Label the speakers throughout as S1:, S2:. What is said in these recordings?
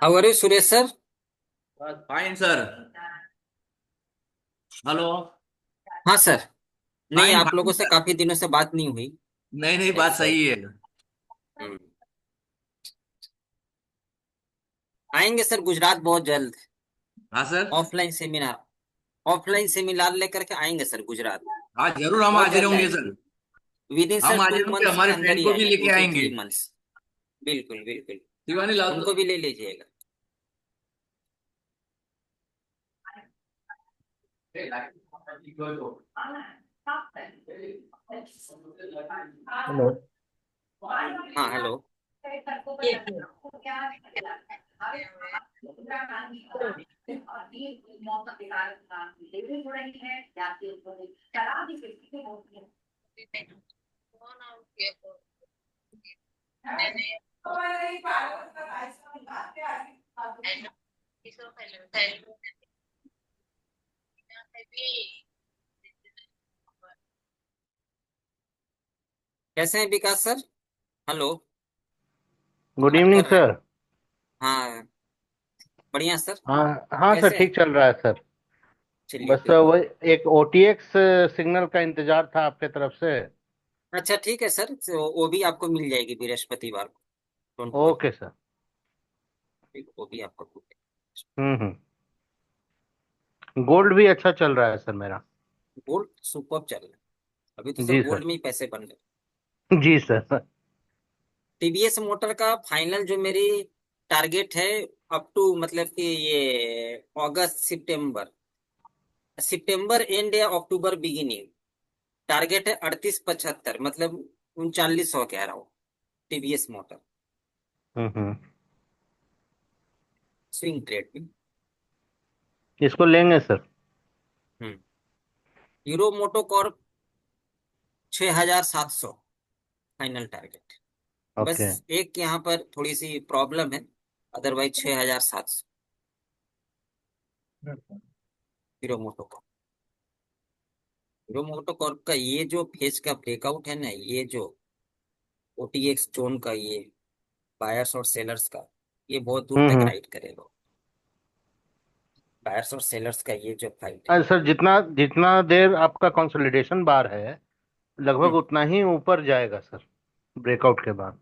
S1: How are you Suresh sir?
S2: बस fine sir. Hello.
S1: हाँ sir. नहीं,
S2: फाइन
S1: आप
S2: फाइन
S1: लोगों से
S2: सर।
S1: काफी दिनों से बात नहीं हुई।
S2: नहीं नहीं, बात
S1: दैट्स वाई।
S2: सही है।
S1: हम्म। आएंगे सर गुजरात बहुत जल्द।
S2: हाँ sir.
S1: Offline seminar, offline seminar लेकर के आएंगे सर गुजरात।
S2: हाँ जरूर, हम
S1: बहुत
S2: हाजिर
S1: जल्द
S2: होंगे
S1: आएंगे।
S2: सर।
S1: विद इन
S2: हम
S1: सर टू
S2: हाजिर होंगे,
S1: मंथ्स के
S2: हमारे
S1: अंदर
S2: फ्रेंड
S1: ही
S2: को भी
S1: आएंगे,
S2: लेके
S1: टू टू
S2: आएंगे।
S1: 3 मंथ्स। बिल्कुल बिल्कुल।
S2: शिवानी लाओ तो।
S1: उनको भी ले लीजिएगा।
S3: हेलो।
S1: हाँ हेलो। कैसे हैं विकास सर? हेलो।
S3: गुड
S1: बात
S3: इवनिंग
S1: कर रहे हैं।
S3: सर।
S1: हाँ, बढ़िया सर।
S3: हाँ हाँ सर,
S1: कैसे हैं?
S3: ठीक चल रहा है सर।
S1: चलिए
S3: बस
S1: कोई बात
S3: वही एक ओटीएक्स सिग्नल का इंतजार था आपके तरफ से।
S1: नहीं। अच्छा ठीक है सर, तो वो भी आपको मिल जाएगी बृहस्पतिवार को। Don't worry.
S3: Okay sir.
S1: वो भी आपको मिल
S3: हम्म। गोल्ड भी अच्छा चल रहा है सर मेरा।
S1: जाएगी। गोल्ड सुपर चल रहा है। अभी तो सर
S3: जी
S1: गोल्ड
S3: सर।
S1: में ही पैसे बन रहे।
S3: जी सर।
S1: टीवीएस मोटर का फाइनल जो मेरी टारगेट है, अप टू मतलब कि ये अगस्त सितंबर, सितंबर एंड या अक्टूबर बिगिनिंग, टारगेट है 3875, मतलब 3900 कह रहा हूँ। TVS motor
S3: hmm.
S1: Swing trade में।
S3: इसको लेंगे sir.
S1: Hmm. Hero MotoCorp 6700 final target. बस
S3: ओके।
S1: एक यहाँ पर थोड़ी सी प्रॉब्लम है, अदरवाइज 6700 हीरो मोटोकॉर्प। हीरो मोटोकॉर्प का ये जो फेज का ब्रेकआउट है ना, ये जो ओटीएक्स जोन का, ये बायर्स और सेलर्स का, ये बहुत दूर तक
S3: हम्म।
S1: राइड करेगा। बायर्स और सेलर्स का ये जो फाइट है।
S3: अरे सर, जितना जितना देर आपका कंसोलिडेशन बार है, लगभग उतना ही ऊपर जाएगा सर, ब्रेकआउट के बाद।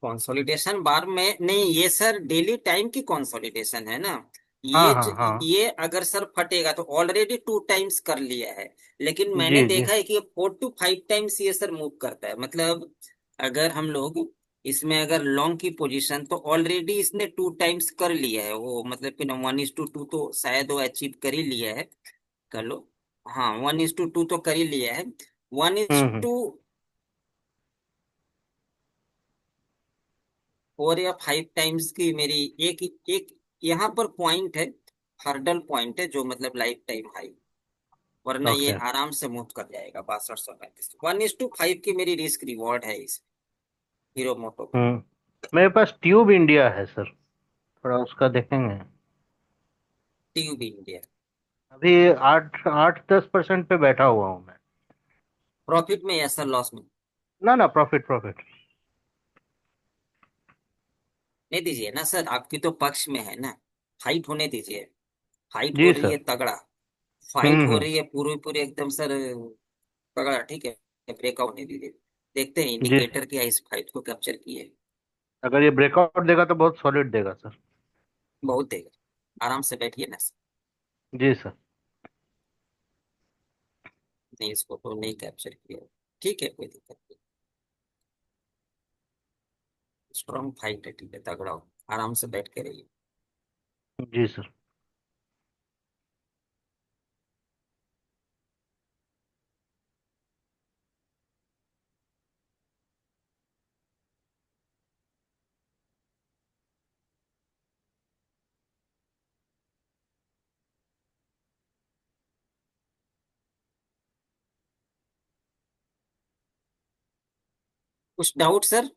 S1: कंसोलिडेशन बार में नहीं, ये सर डेली टाइम की कंसोलिडेशन है ना।
S3: हाँ हाँ हाँ।
S1: ये अगर सर फटेगा तो ऑलरेडी 2 टाइम्स कर लिया है। लेकिन मैंने
S3: जी जी।
S1: देखा है कि 4 to 5 टाइम्स ये सर मूव करता है, मतलब अगर हम लोग इसमें अगर लॉन्ग की पोजीशन, तो ऑलरेडी इसने 2 टाइम्स कर लिया है वो, मतलब कि ना 1:2 तो शायद वो अचीव कर ही लिया है। कर लो। हाँ, 1:2 तो कर ही लिया है। One is
S3: hmm.
S1: टू 4 या 5 टाइम्स की मेरी एक एक यहाँ पर पॉइंट है, हर्डल पॉइंट है, जो मतलब लाइफ टाइम हाई। वरना ये
S3: ओके।
S1: आराम से मूव कर जाएगा 6235। 1:5 की मेरी रिस्क रिवॉर्ड है इस हीरो मोटो को।
S3: मेरे पास ट्यूब इंडिया है सर, थोड़ा उसका देखेंगे।
S1: Tube India.
S3: अभी 8-10% पे बैठा हुआ हूँ मैं।
S1: प्रॉफिट में या सर लॉस में?
S3: ना ना, प्रॉफिट प्रॉफिट।
S1: नहीं दीजिए ना सर, आपकी तो पक्ष में है ना। फाइट होने दीजिए। फाइट हो
S3: जी
S1: रही है
S3: सर।
S1: तगड़ा। फाइट हो
S3: हम्म।
S1: रही है पूरी पूरी एकदम सर, तगड़ा। ठीक है, ब्रेकआउट नहीं दीजिए। देखते हैं
S3: जी
S1: इंडिकेटर क्या इस फाइट को कैप्चर किए।
S3: अगर ये ब्रेकआउट देगा तो बहुत सॉलिड देगा सर।
S1: बहुत देगा, आराम से बैठिए ना।
S3: जी सर।
S1: नहीं, इसको तो नहीं कैप्चर किया। ठीक है, कोई दिक्कत नहीं। स्ट्रॉन्ग फाइट है, ठीक है, तगड़ा हो। आराम से बैठ के रहिए।
S3: जी सर।
S1: कुछ डाउट सर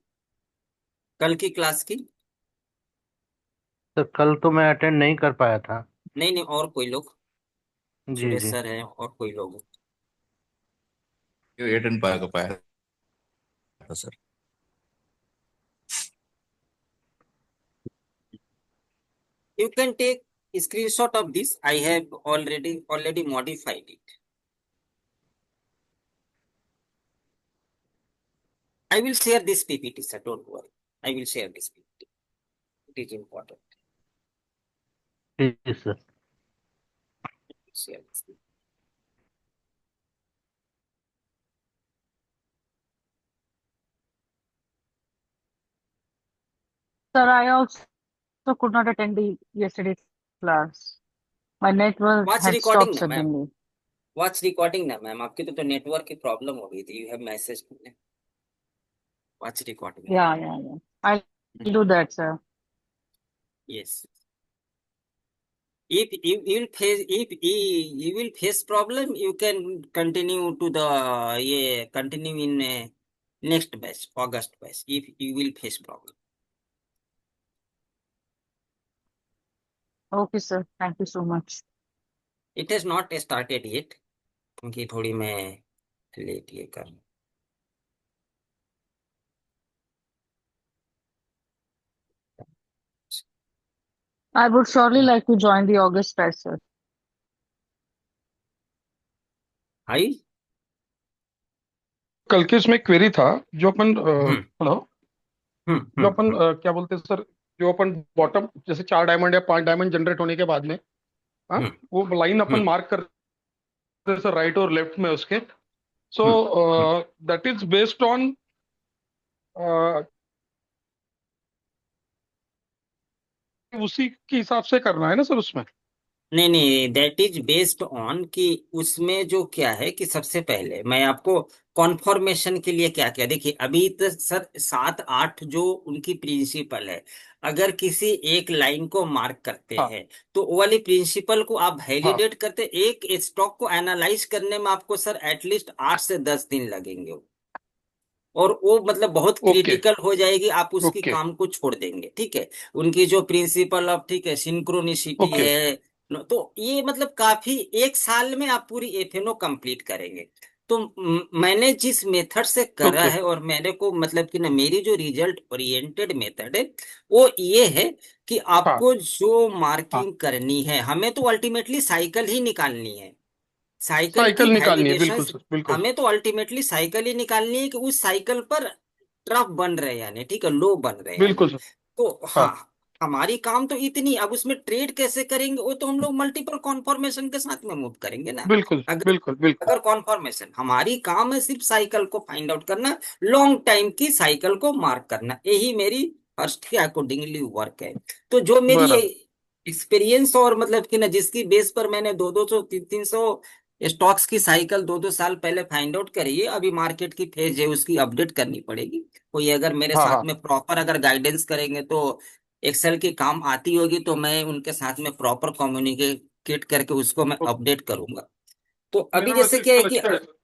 S1: कल की क्लास की?
S3: सर कल तो मैं अटेंड नहीं कर पाया था।
S1: नहीं नहीं, और कोई लोग?
S3: जी
S1: सुरेश
S3: जी।
S1: सर हैं और कोई लोग?
S2: ये 8 पाया था sir.
S1: You can take a screenshot of this. I have already modified it. I will share this PPT, sir. Don't worry. I will share this PPT. It is important.
S3: जी sir.
S1: Share this PPT.
S4: Sir, I also could not attend the yesterday's class. My network
S1: Watch
S4: had
S1: recording
S4: stopped
S1: ना ma'am.
S4: suddenly.
S1: Watch recording ना ma'am. आपकी तो network की problem हो गई थी। You have message me. Watch recording.
S4: Yeah. I'll do that, sir.
S1: Yes. If you will face problem, you can continue to the continue in next batch, August batch. If you will face problem.
S4: Okay, sir. Thank you so much.
S1: It has not started yet. क्योंकि थोड़ी मैं late ये कर
S4: I would surely like to join the August batch, sir.
S1: आई
S5: कल के उसमें query था जो अपन
S1: हम्म
S5: हेलो जो अपन क्या बोलते हैं सर, जो अपन बॉटम जैसे 4 डायमंड या 5 डायमंड जनरेट होने के बाद में हाँ
S1: हम्म
S5: वो लाइन अपन
S1: हम्म
S5: मार्क करते हैं सर, राइट और लेफ्ट में उसके। सो
S1: हम्म
S5: दैट इज बेस्ड ऑन उसी के हिसाब से करना है ना सर उसमें।
S1: नहीं नहीं, दैट इज बेस्ड ऑन कि उसमें जो क्या है कि सबसे पहले मैं आपको कॉन्फर्मेशन के लिए क्या क्या देखिए। अभी तो सर 7 8 जो उनकी प्रिंसिपल है, अगर किसी एक लाइन को मार्क करते
S5: हाँ
S1: हैं तो वो वाली प्रिंसिपल को आप
S5: हाँ
S1: वैलिडेट करते, एक स्टॉक को एनालाइज करने में आपको सर एटलीस्ट 8 से 10 दिन लगेंगे। और वो मतलब बहुत
S5: ओके
S1: क्रिटिकल हो जाएगी, आप उसकी
S5: ओके
S1: काम को छोड़ देंगे। ठीक है, उनकी जो प्रिंसिपल ऑफ ठीक है सिंक्रोनिसिटी
S5: ओके
S1: है तो ये मतलब काफी 1 साल में आप पूरी एफएनओ कंप्लीट करेंगे। तो मैंने जिस मेथड से करा
S5: ओके
S1: है और मेरे को मतलब कि ना मेरी जो रिजल्ट ओरिएंटेड मेथड है वो ये है कि
S5: हाँ
S1: आपको जो
S5: हाँ
S1: मार्किंग करनी है, हमें तो अल्टीमेटली साइकिल ही निकालनी है। साइकिल की
S5: साइकिल निकालनी है,
S1: वैलिडेशन
S5: बिल्कुल सर बिल्कुल
S1: हमें तो अल्टीमेटली साइकिल ही निकालनी है कि उस साइकिल पर ट्रफ बन रहे हैं, यानी ठीक है लो बन रहे हैं यानी।
S5: बिल्कुल सर।
S1: तो
S5: हाँ
S1: हाँ, हमारी काम तो इतनी। अब उसमें ट्रेड कैसे करेंगे वो तो हम लोग मल्टीपल कॉन्फॉर्मेशन के साथ में मूव करेंगे ना।
S5: बिल्कुल
S1: अगर
S5: बिल्कुल बिल्कुल
S1: अगर कॉन्फॉर्मेशन, हमारी काम है सिर्फ साइकिल को फाइंड आउट करना, लॉन्ग टाइम की साइकिल को मार्क करना, यही मेरी फर्स्ट के अकॉर्डिंगली वर्क है। तो जो मेरी
S5: बराबर।
S1: एक्सपीरियंस और मतलब कि ना जिसकी बेस पर मैंने 200 200 300 स्टॉक्स की साइकिल 2 2 साल पहले फाइंड आउट करी है, अभी मार्केट की फेज है उसकी अपडेट करनी पड़ेगी। कोई अगर मेरे
S5: हाँ
S1: साथ
S5: हाँ
S1: में प्रॉपर अगर गाइडेंस करेंगे तो एक्सेल की काम आती होगी, तो मैं उनके साथ में प्रॉपर कम्युनिकेट करके उसको मैं
S5: ओके।
S1: अपडेट करूंगा। तो अभी
S5: मेरा
S1: जैसे
S5: वैसे
S1: क्या
S5: इसमें
S1: है कि
S5: लगता है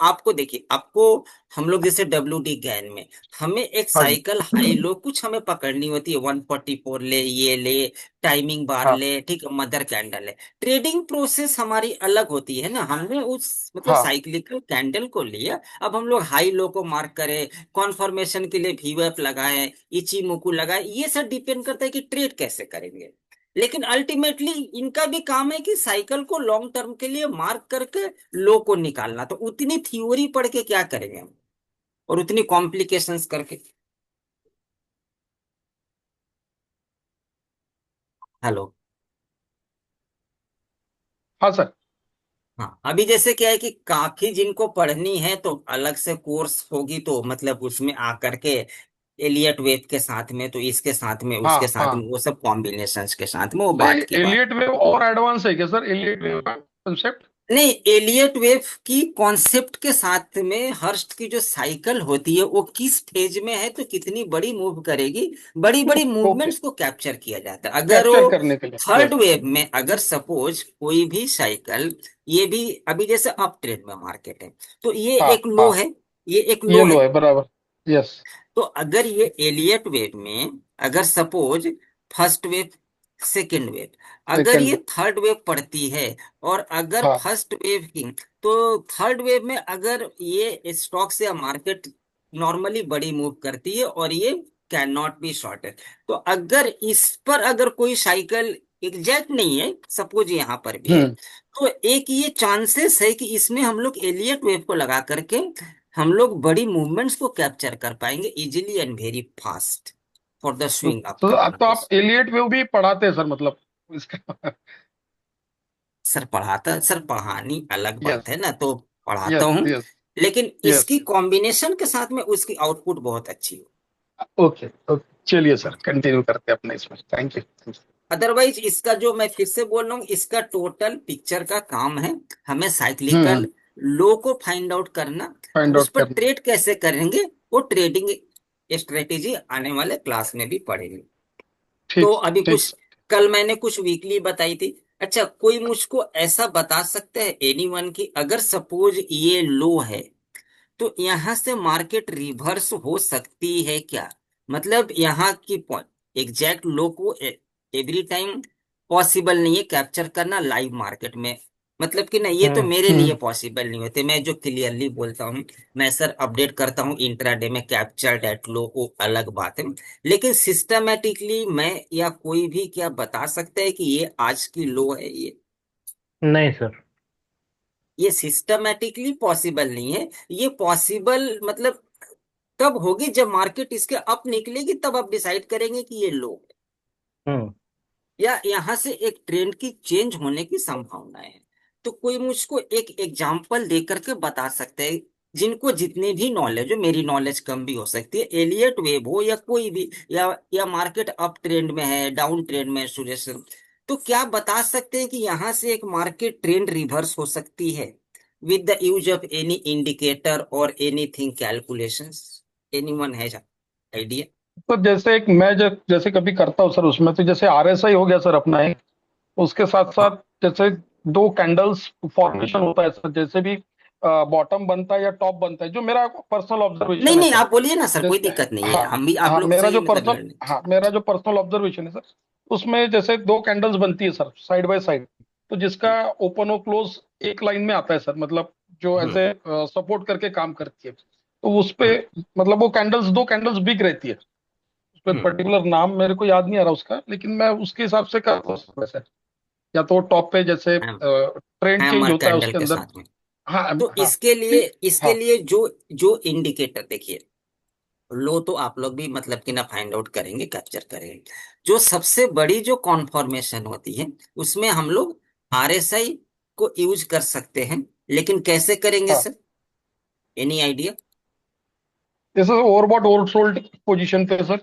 S1: आपको देखिए, आपको हम लोग जैसे WD गैन में हमें एक
S5: हाँ जी
S1: साइकिल हाई लो कुछ हमें पकड़नी होती है, 144 ले, ये ले, टाइमिंग बार
S5: हाँ
S1: ले, ठीक है, मदर कैंडल है। ट्रेडिंग प्रोसेस हमारी अलग होती है ना, हमने उस मतलब
S5: हाँ
S1: साइक्लिकल कैंडल को लिया, अब हम लोग हाई लो को मार्क करें, कॉन्फर्मेशन के लिए वीवेप लगाए, इचिमोकू लगाए, ये सब डिपेंड करता है कि ट्रेड कैसे करेंगे। लेकिन अल्टीमेटली इनका भी काम है कि साइकिल को लॉन्ग टर्म के लिए मार्क करके लो को निकालना। तो उतनी थ्योरी पढ़ के क्या करेंगे हम, और उतनी कॉम्प्लिकेशंस करके। हेलो।
S5: हाँ सर।
S1: हाँ, अभी जैसे क्या है कि काफी जिनको पढ़नी है तो अलग से कोर्स होगी, तो मतलब उसमें आकर के एलियट वेव के साथ में, तो इसके साथ में
S5: हाँ
S1: उसके साथ में
S5: हाँ
S1: वो सब कॉम्बिनेशंस के साथ में वो
S5: नहीं,
S1: बात की बात।
S5: एलियट वेव और एडवांस है क्या सर, एलियट वेव का कंसेप्ट?
S1: नहीं, एलियट वेव की कॉन्सेप्ट के साथ में हर्स्ट की जो साइकिल होती है वो किस फेज में है, तो कितनी बड़ी मूव करेगी, बड़ी बड़ी
S5: ओके,
S1: मूवमेंट्स को कैप्चर किया जाता है। अगर
S5: कैप्चर
S1: वो
S5: करने के लिए,
S1: थर्ड
S5: यस।
S1: वेव में अगर सपोज कोई भी साइकिल, ये भी अभी जैसे अप ट्रेंड में मार्केट है तो ये
S5: हाँ
S1: एक लो
S5: हाँ
S1: है, ये एक
S5: ये
S1: लो
S5: लो
S1: है।
S5: है, बराबर, यस।
S1: तो अगर ये एलियट वेव में अगर suppose first wave, second wave, अगर
S5: सेकंड
S1: ये
S5: में,
S1: थर्ड वेव पड़ती है, और अगर
S5: हाँ
S1: फर्स्ट वेव की, तो थर्ड वेव में अगर ये स्टॉक्स या मार्केट नॉर्मली बड़ी मूव करती है और ये कैन नॉट बी शॉर्टेड। तो अगर इस पर अगर कोई साइकिल एग्जैक्ट नहीं है, सपोज यहाँ पर भी है,
S5: हम्म
S1: तो एक ये चांसेस है कि इसमें हम लोग एलियट वेव को लगा करके हम लोग बड़ी मूवमेंट्स को कैप्चर कर पाएंगे easily and very fast for the
S5: तो,
S1: स्विंग
S5: तो,
S1: अपकमिंग
S5: तो आप
S1: डेज।
S5: एलियट वेव भी पढ़ाते हैं सर, मतलब इसका?
S1: सर पढ़ाता, सर पढ़ानी अलग बात
S5: यस
S1: है ना, तो पढ़ाता
S5: यस
S1: हूँ,
S5: यस
S1: लेकिन
S5: यस।
S1: इसकी कॉम्बिनेशन के साथ में उसकी आउटपुट बहुत अच्छी हो।
S5: ओके ओके, चलिए सर, कंटिन्यू करते हैं अपने इसमें। Thank you.
S1: अदरवाइज इसका जो मैं फिर से बोल रहा हूँ, इसका टोटल पिक्चर का काम है हमें साइक्लिकल लो को फाइंड आउट करना। तो
S5: फाइंड
S1: उस
S5: आउट
S1: पर
S5: करना।
S1: ट्रेड कैसे करेंगे, वो ट्रेडिंग स्ट्रेटेजी आने वाले क्लास में भी पढ़ेंगे। तो
S5: ठीक
S1: अभी
S5: ठीक
S1: कुछ,
S5: सर।
S1: कल मैंने कुछ वीकली बताई थी। अच्छा, कोई मुझको ऐसा बता सकता है एनीवन की, अगर सपोज ये लो है तो यहां से मार्केट रिवर्स हो सकती है क्या? मतलब यहाँ की पॉइंट एग्जैक्ट लो को एवरी टाइम पॉसिबल नहीं है कैप्चर करना लाइव मार्केट में। मतलब कि ना, ये तो मेरे लिए
S5: हम्म।
S1: पॉसिबल नहीं होते, मैं जो क्लियरली बोलता हूँ। मैं सर अपडेट करता हूँ इंट्राडे में कैप्चर डेट लो, वो अलग बात है। लेकिन सिस्टमेटिकली मैं या कोई भी क्या बता सकता है कि ये आज की लो है?
S3: नहीं सर।
S1: ये सिस्टमेटिकली पॉसिबल नहीं है। ये पॉसिबल मतलब तब होगी जब मार्केट इसके अप निकलेगी, तब आप डिसाइड करेंगे कि ये लो है,
S3: हम्म
S1: या यहां से एक ट्रेंड की चेंज होने की संभावना है। तो कोई मुझको एक एग्जांपल दे करके बता सकते हैं, जिनको जितनी भी नॉलेज हो, मेरी नॉलेज कम भी हो सकती है, एलियट वेव हो या कोई भी, या मार्केट अप ट्रेंड में है डाउन ट्रेंड में है, सुरेश सर, तो क्या बता सकते हैं कि यहां से एक मार्केट ट्रेंड रिवर्स हो सकती है with the use of any indicator और anything calculations? Anyone has idea?
S5: तो जैसे एक मैं जैसे कभी करता हूँ सर, उसमें तो जैसे आरएसआई हो गया सर अपना एक, उसके साथ साथ
S1: हाँ।
S5: जैसे दो कैंडल्स फॉर्मेशन होता है सर, जैसे भी बॉटम बनता है या टॉप बनता है, जो मेरा पर्सनल
S1: नहीं
S5: ऑब्जर्वेशन है
S1: नहीं,
S5: सर।
S1: आप बोलिए ना सर, कोई
S5: जैसे
S1: दिक्कत नहीं है,
S5: हाँ
S1: हम भी आप
S5: हाँ,
S1: लोग से ही मतलब लड़ने।
S5: मेरा जो पर्सनल ऑब्जर्वेशन है सर, उसमें जैसे दो कैंडल्स बनती है सर साइड बाय साइड, तो जिसका ओपन और क्लोज एक लाइन में आता है सर, मतलब जो
S1: हम्म
S5: ऐसे सपोर्ट करके काम करती है, तो उस पे
S1: हम्म
S5: मतलब वो कैंडल्स, दो कैंडल्स बिक रहती है। उस पे
S1: हम्म
S5: पर्टिकुलर नाम मेरे को याद नहीं आ रहा उसका, लेकिन मैं उसके हिसाब से करता हूँ वैसे। या तो टॉप पे जैसे ट्रेंड चेंज
S1: हैमर
S5: होता है
S1: कैंडल
S5: उसके
S1: के
S5: अंदर।
S1: साथ में।
S5: हाँ
S1: तो
S5: हाँ
S1: इसके
S5: हाँ।
S1: लिए जो जो इंडिकेटर देखिए, लो तो आप लोग भी मतलब कि ना फाइंड आउट करेंगे, कैप्चर करेंगे। जो सबसे बड़ी जो कॉन्फॉर्मेशन होती है, उसमें हम लोग आरएसआई को यूज कर सकते हैं, लेकिन कैसे करेंगे
S5: हाँ
S1: सर? Any idea?
S5: जैसे ओवरबॉट ओवरसोल्ड पोजीशन पे सर।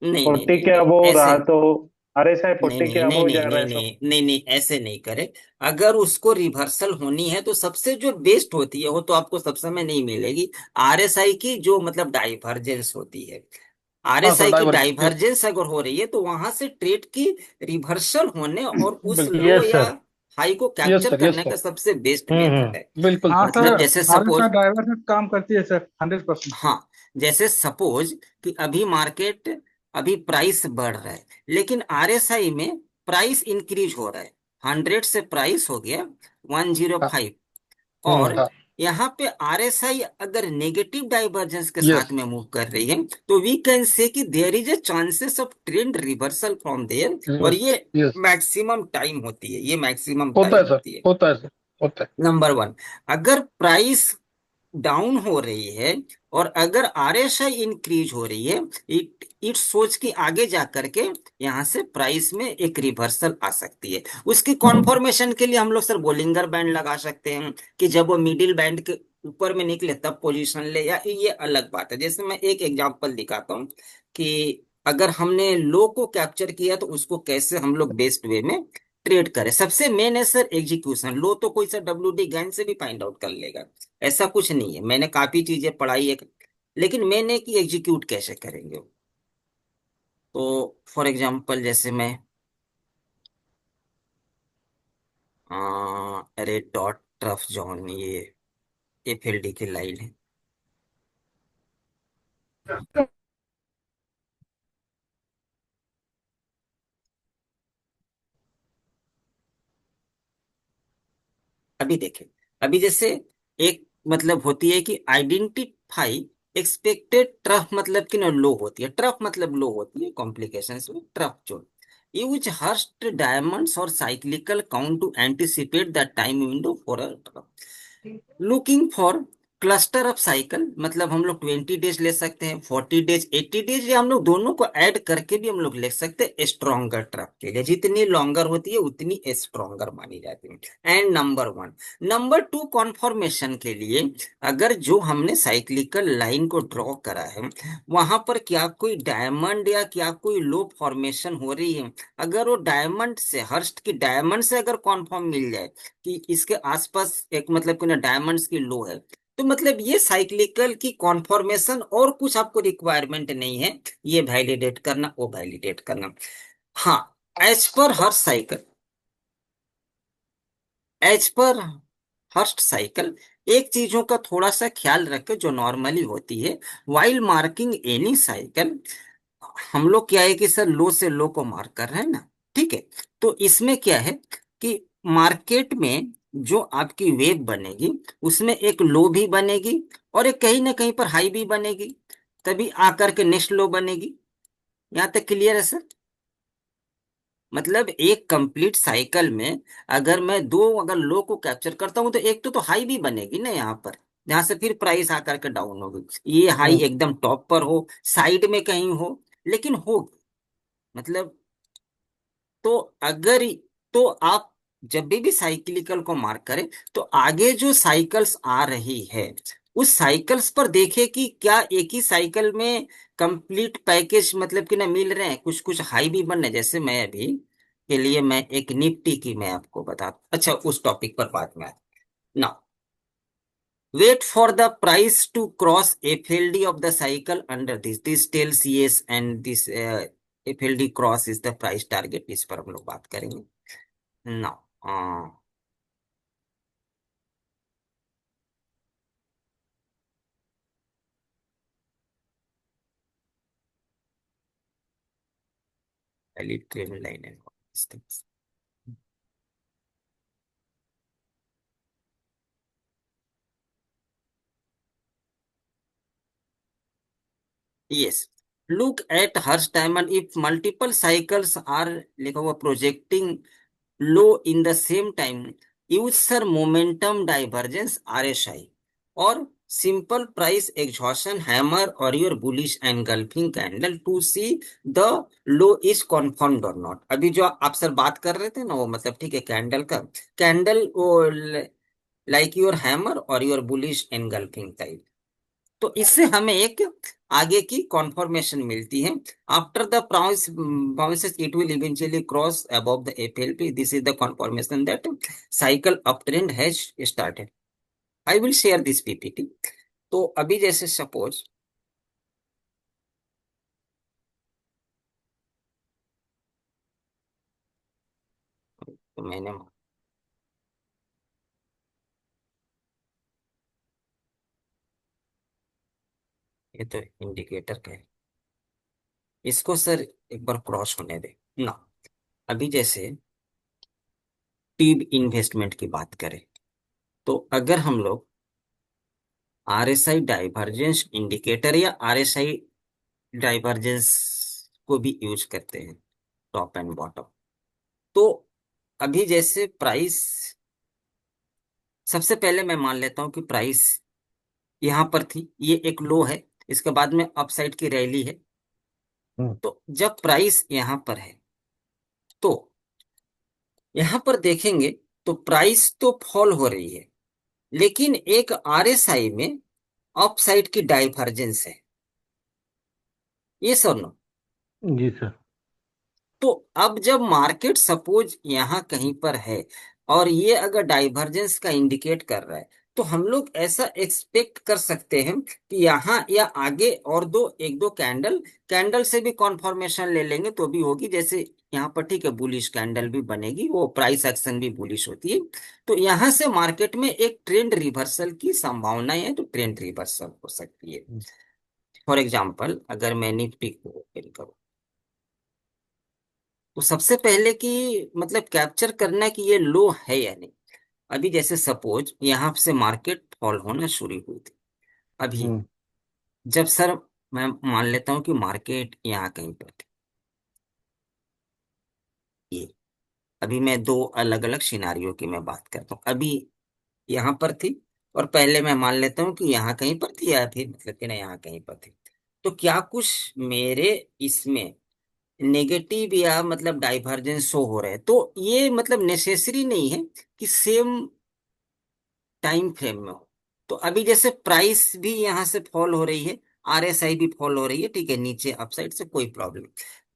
S1: नहीं नहीं
S3: 40
S1: नहीं
S3: के
S1: नहीं,
S3: अबव
S1: ऐसे
S3: रहा तो RSI
S1: नहीं
S3: 40 के
S1: नहीं नहीं
S3: अबव
S1: नहीं
S3: जा रहा
S1: नहीं
S3: है सब।
S1: नहीं नहीं नहीं, ऐसे नहीं करे। अगर उसको रिवर्सल होनी है तो सबसे जो बेस्ट होती है, वो तो आपको सब समय नहीं मिलेगी, आरएसआई की जो मतलब डाइवर्जेंस होती है।
S5: हाँ सर,
S1: आरएसआई की
S5: डाइवर्जेंस, यस
S1: डाइवर्जेंस अगर हो रही है तो वहां से ट्रेड की रिवर्सल होने और उस
S5: बिल्कुल।
S1: लो
S3: यस
S1: या
S3: सर।
S1: हाई को
S5: यस
S1: कैप्चर
S5: सर, यस
S1: करने
S5: सर,
S1: का सबसे बेस्ट मेथड है।
S5: बिल्कुल
S6: हाँ
S5: सर,
S6: सर,
S1: मतलब जैसे
S6: आरएसआई
S1: सपोज,
S6: ड्राइवर से काम करती है सर, 100%।
S1: हाँ, जैसे सपोज कि अभी मार्केट, अभी प्राइस बढ़ रहा है, लेकिन आरएसआई में प्राइस इंक्रीज हो रहा है, 100 से प्राइस हो गया
S5: हाँ
S1: 105। और
S3: हम्म
S5: हाँ।
S1: यहाँ पे आरएसआई अगर नेगेटिव डाइवर्जेंस के
S5: यस
S1: साथ में मूव कर रही है, तो वी कैन से कि there is a chances of trend reversal from there. और
S5: यस
S1: ये
S5: यस।
S1: मैक्सिमम टाइम होती है, ये मैक्सिमम
S5: होता है
S1: टाइम
S5: सर,
S1: होती है।
S5: होता है सर, होता है।
S1: नंबर वन, अगर प्राइस डाउन हो रही है और अगर आरएसआई इंक्रीज हो रही है, इट सोच के आगे जा करके यहाँ से प्राइस में एक रिवर्सल आ सकती है। उसकी कॉन्फर्मेशन के लिए हम लोग सर बोलिंगर बैंड लगा सकते हैं कि जब वो मिडिल बैंड के ऊपर में निकले तब पोजीशन ले, या ये अलग बात है। जैसे मैं एक एग्जांपल दिखाता हूँ कि अगर हमने लो को कैप्चर किया तो उसको कैसे हम लोग बेस्ट वे में ट्रेड करें। सबसे मेन है सर एग्जीक्यूशन। लो तो कोई सर WD गैन से भी फाइंड आउट कर लेगा, ऐसा कुछ नहीं है, मैंने काफी चीजें पढ़ाई है, लेकिन मैंने कि एग्जीक्यूट कैसे करेंगे। तो फॉर एग्जांपल जैसे मैं रेड डॉट ट्रफ जोन, ये FLD की लाइन है। अभी देखें, अभी जैसे एक मतलब होती है कि आइडेंटिफाई एक्सपेक्टेड ट्रफ मतलब कि ना लो होती है, ट्रफ मतलब लो होती है कॉम्प्लिकेशन में, ट्रफ जो यूज हर्स्ट डायमंड्स और cyclical count to anticipate the time window for a trough. Looking for cluster of cycle मतलब हम लोग 20 डेज ले सकते हैं, 40 डेज, 80 डेज, या हम लोग दोनों को ऐड करके भी हम लोग ले सकते हैं स्ट्रॉन्गर ट्रक के लिए। जितनी लॉन्गर होती है उतनी स्ट्रॉन्गर मानी जाती है। And number one. Number two, conformation के लिए अगर जो हमने साइक्लिकल लाइन को ड्रॉ करा है वहां पर क्या कोई डायमंड या क्या कोई लो फॉर्मेशन हो रही है, अगर वो डायमंड से, हर्स्ट की डायमंड से अगर कॉन्फर्म मिल जाए कि इसके आसपास एक मतलब कि ना डायमंड्स की लो है, तो मतलब ये साइक्लिकल की कॉन्फॉर्मेशन, और कुछ आपको रिक्वायरमेंट नहीं है ये वैलिडेट करना वो वैलिडेट करना। हाँ, एज पर हर cycle, as per Hurst cycle, एक चीजों का थोड़ा सा ख्याल रखें जो नॉर्मली होती है वाइल मार्किंग एनी साइकिल। हम लोग क्या है कि सर लो से लो को मार्क कर रहे हैं ना, ठीक है। तो इसमें क्या है कि मार्केट में जो आपकी वेव बनेगी उसमें एक लो भी बनेगी और एक कहीं ना कहीं पर हाई भी बनेगी, तभी आकर के नेक्स्ट लो बनेगी। यहाँ तक क्लियर है सर? मतलब एक कंप्लीट साइकिल में अगर मैं दो अगर लो को कैप्चर करता हूं तो एक तो हाई भी बनेगी ना यहाँ पर, जहां से फिर प्राइस आकर के डाउन होगी। ये हाई
S3: हम्म,
S1: एकदम टॉप पर हो, साइड में कहीं हो, लेकिन होगी। मतलब तो अगर, तो आप जब भी साइक्लिकल को मार्क करें तो आगे जो साइकिल्स आ रही है उस साइकिल्स पर देखें कि क्या एक ही साइकिल में कंप्लीट पैकेज मतलब कि ना मिल रहे हैं, कुछ कुछ हाई भी बन रहे हैं। जैसे मैं अभी के लिए मैं एक निफ्टी की मैं आपको बता, अच्छा उस टॉपिक पर बात में ना, wait for the price to cross FLD of the cycle under this tells yes and this FLD cross is the price target, इस पर हम लोग बात करेंगे ना। पहली ट्रेन लाइन है yes, look at Harsh diamond if multiple cycles are लिखा हुआ projecting low in the same time, use sir momentum divergence RSI और simple price exhaustion hammer or your bullish engulfing candle to see the low is confirmed or not। अभी जो आप sir बात कर रहे थे ना वो मतलब ठीक है, कैंडल का कैंडल वो लाइक योर हैमर और योर बुलिश एनगल्फिंग टाइप, तो इससे हमें एक आगे की कॉन्फर्मेशन मिलती है। After the prawns bounces it will eventually cross above the FLP, this is the confirmation that cycle up trend has started. I will share this PPT. तो अभी जैसे सपोज तो मैंने ये तो इंडिकेटर का है, इसको सर एक बार क्रॉस होने दे ना। अभी जैसे टीब इन्वेस्टमेंट की बात करें तो अगर हम लोग आरएसआई डाइवर्जेंस इंडिकेटर या आरएसआई डाइवर्जेंस को भी यूज करते हैं टॉप एंड बॉटम, तो अभी जैसे प्राइस, सबसे पहले मैं मान लेता हूं कि प्राइस यहां पर थी, ये एक लो है, इसके बाद में अपसाइड की रैली है।
S3: हम्म,
S1: तो जब प्राइस यहां पर है तो यहां पर देखेंगे तो प्राइस तो फॉल हो रही है, लेकिन एक आरएसआई में अपसाइड की डाइवर्जेंस है, ये सुनो।
S3: जी सर।
S1: तो अब जब मार्केट सपोज यहाँ कहीं पर है और ये अगर डाइवर्जेंस का इंडिकेट कर रहा है, तो हम लोग ऐसा एक्सपेक्ट कर सकते हैं कि यहाँ या आगे और दो एक दो कैंडल, कैंडल से भी कॉन्फर्मेशन ले लेंगे तो भी होगी। जैसे यहाँ पर ठीक है बुलिश कैंडल भी बनेगी, वो प्राइस एक्शन भी बुलिश होती है, तो यहाँ से मार्केट में एक ट्रेंड रिवर्सल की संभावनाएं है, तो ट्रेंड रिवर्सल हो सकती है। फॉर एग्जाम्पल अगर मैं निफ्टी को ओपन करूँ तो सबसे पहले कि मतलब कैप्चर करना कि ये लो है या नहीं। अभी जैसे सपोज यहां से मार्केट फॉल होना शुरू हुई थी, अभी
S3: हम्म,
S1: जब सर मैं मान लेता हूं कि मार्केट यहाँ कहीं पर थी, ये अभी मैं दो अलग अलग सिनारियों की मैं बात करता हूँ। अभी यहाँ पर थी, और पहले मैं मान लेता हूँ कि यहाँ कहीं पर थी, या फिर मतलब कि ना यहाँ कहीं पर थी। तो क्या कुछ मेरे इसमें नेगेटिव या मतलब डाइवर्जेंस शो हो रहे हैं? तो ये मतलब नेसेसरी नहीं है कि सेम टाइम फ्रेम में हो। तो अभी जैसे प्राइस भी यहाँ से फॉल हो रही है, आरएसआई भी फॉल हो रही है, ठीक है, नीचे अपसाइड से कोई प्रॉब्लम।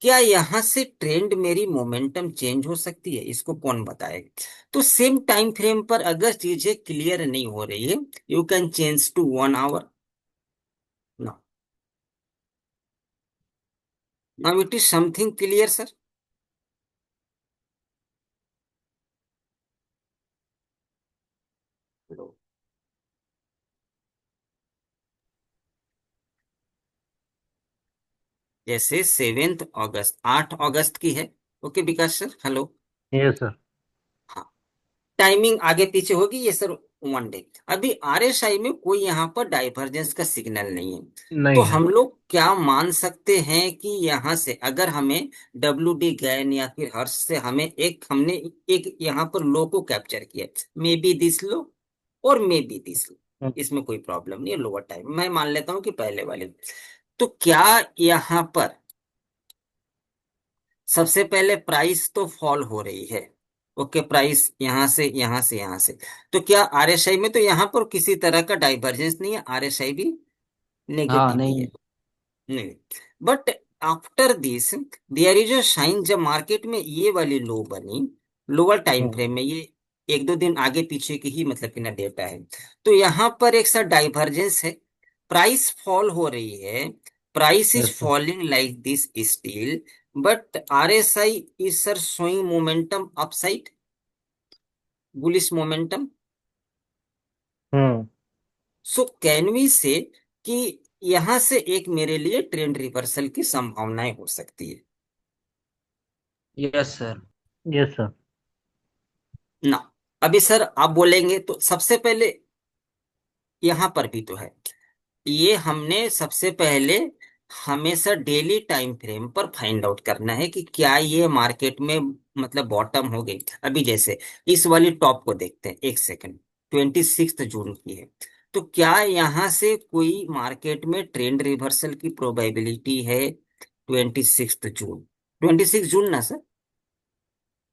S1: क्या यहाँ से ट्रेंड मेरी मोमेंटम चेंज हो सकती है? इसको कौन बताएगा? तो सेम टाइम फ्रेम पर अगर चीजें क्लियर नहीं हो रही है, you can change to 1 hour. Now it is something clear sir? जैसे 7 अगस्त, 8 अगस्त की है। Okay Vikas sir, hello.
S3: ये सर।
S1: हाँ, टाइमिंग आगे पीछे होगी ये सर, 1 डे। अभी आरएसआई में कोई यहाँ पर डाइवर्जेंस का सिग्नल नहीं है। तो
S3: नहीं है।
S1: हम लोग क्या मान सकते हैं कि यहाँ से अगर हमें डब्ल्यू डी गैन या फिर हर्ष से हमें हमने एक यहाँ पर लो को कैप्चर किया, मे बी दिस लो और मे बी दिस लो,
S3: हम्म,
S1: इसमें कोई प्रॉब्लम नहीं है। लोअर टाइम मैं मान लेता हूँ कि पहले वाले। तो क्या यहाँ पर सबसे पहले प्राइस तो फॉल हो रही है? ओके, प्राइस यहां से यहां से यहां से। तो क्या आरएसआई में तो यहां पर किसी तरह का डाइवर्जेंस नहीं है, आरएसआई भी
S7: हाँ
S1: नेगेटिव ही
S7: नहीं।
S1: है? नहीं। But after this there is a sign, जब मार्केट में ये वाली लो बनी लोअर टाइम
S3: हम्म,
S1: फ्रेम में, ये एक दो दिन आगे पीछे की ही मतलब कि ना डेटा है, तो यहाँ पर एक सा डाइवर्जेंस है, प्राइस फॉल हो रही है, price is
S3: yes sir.
S1: Falling like this still, but RSI is sir showing momentum upside, bullish momentum.
S3: Hmm.
S1: So can we say कि यहां से एक मेरे लिए ट्रेंड रिवर्सल की संभावनाएं हो सकती है
S7: यस सर।
S3: Yes sir.
S1: ना? अभी सर आप बोलेंगे तो सबसे पहले यहां पर भी तो है, ये हमने सबसे पहले हमेशा डेली टाइम फ्रेम पर फाइंड आउट करना है कि क्या ये मार्केट में मतलब बॉटम हो गई। अभी जैसे इस वाली टॉप को देखते हैं, 1 सेकंड, 26 जून की है। तो क्या यहाँ से कोई मार्केट में ट्रेंड रिवर्सल की प्रोबेबिलिटी है? 26 जून, 26 जून ना सर?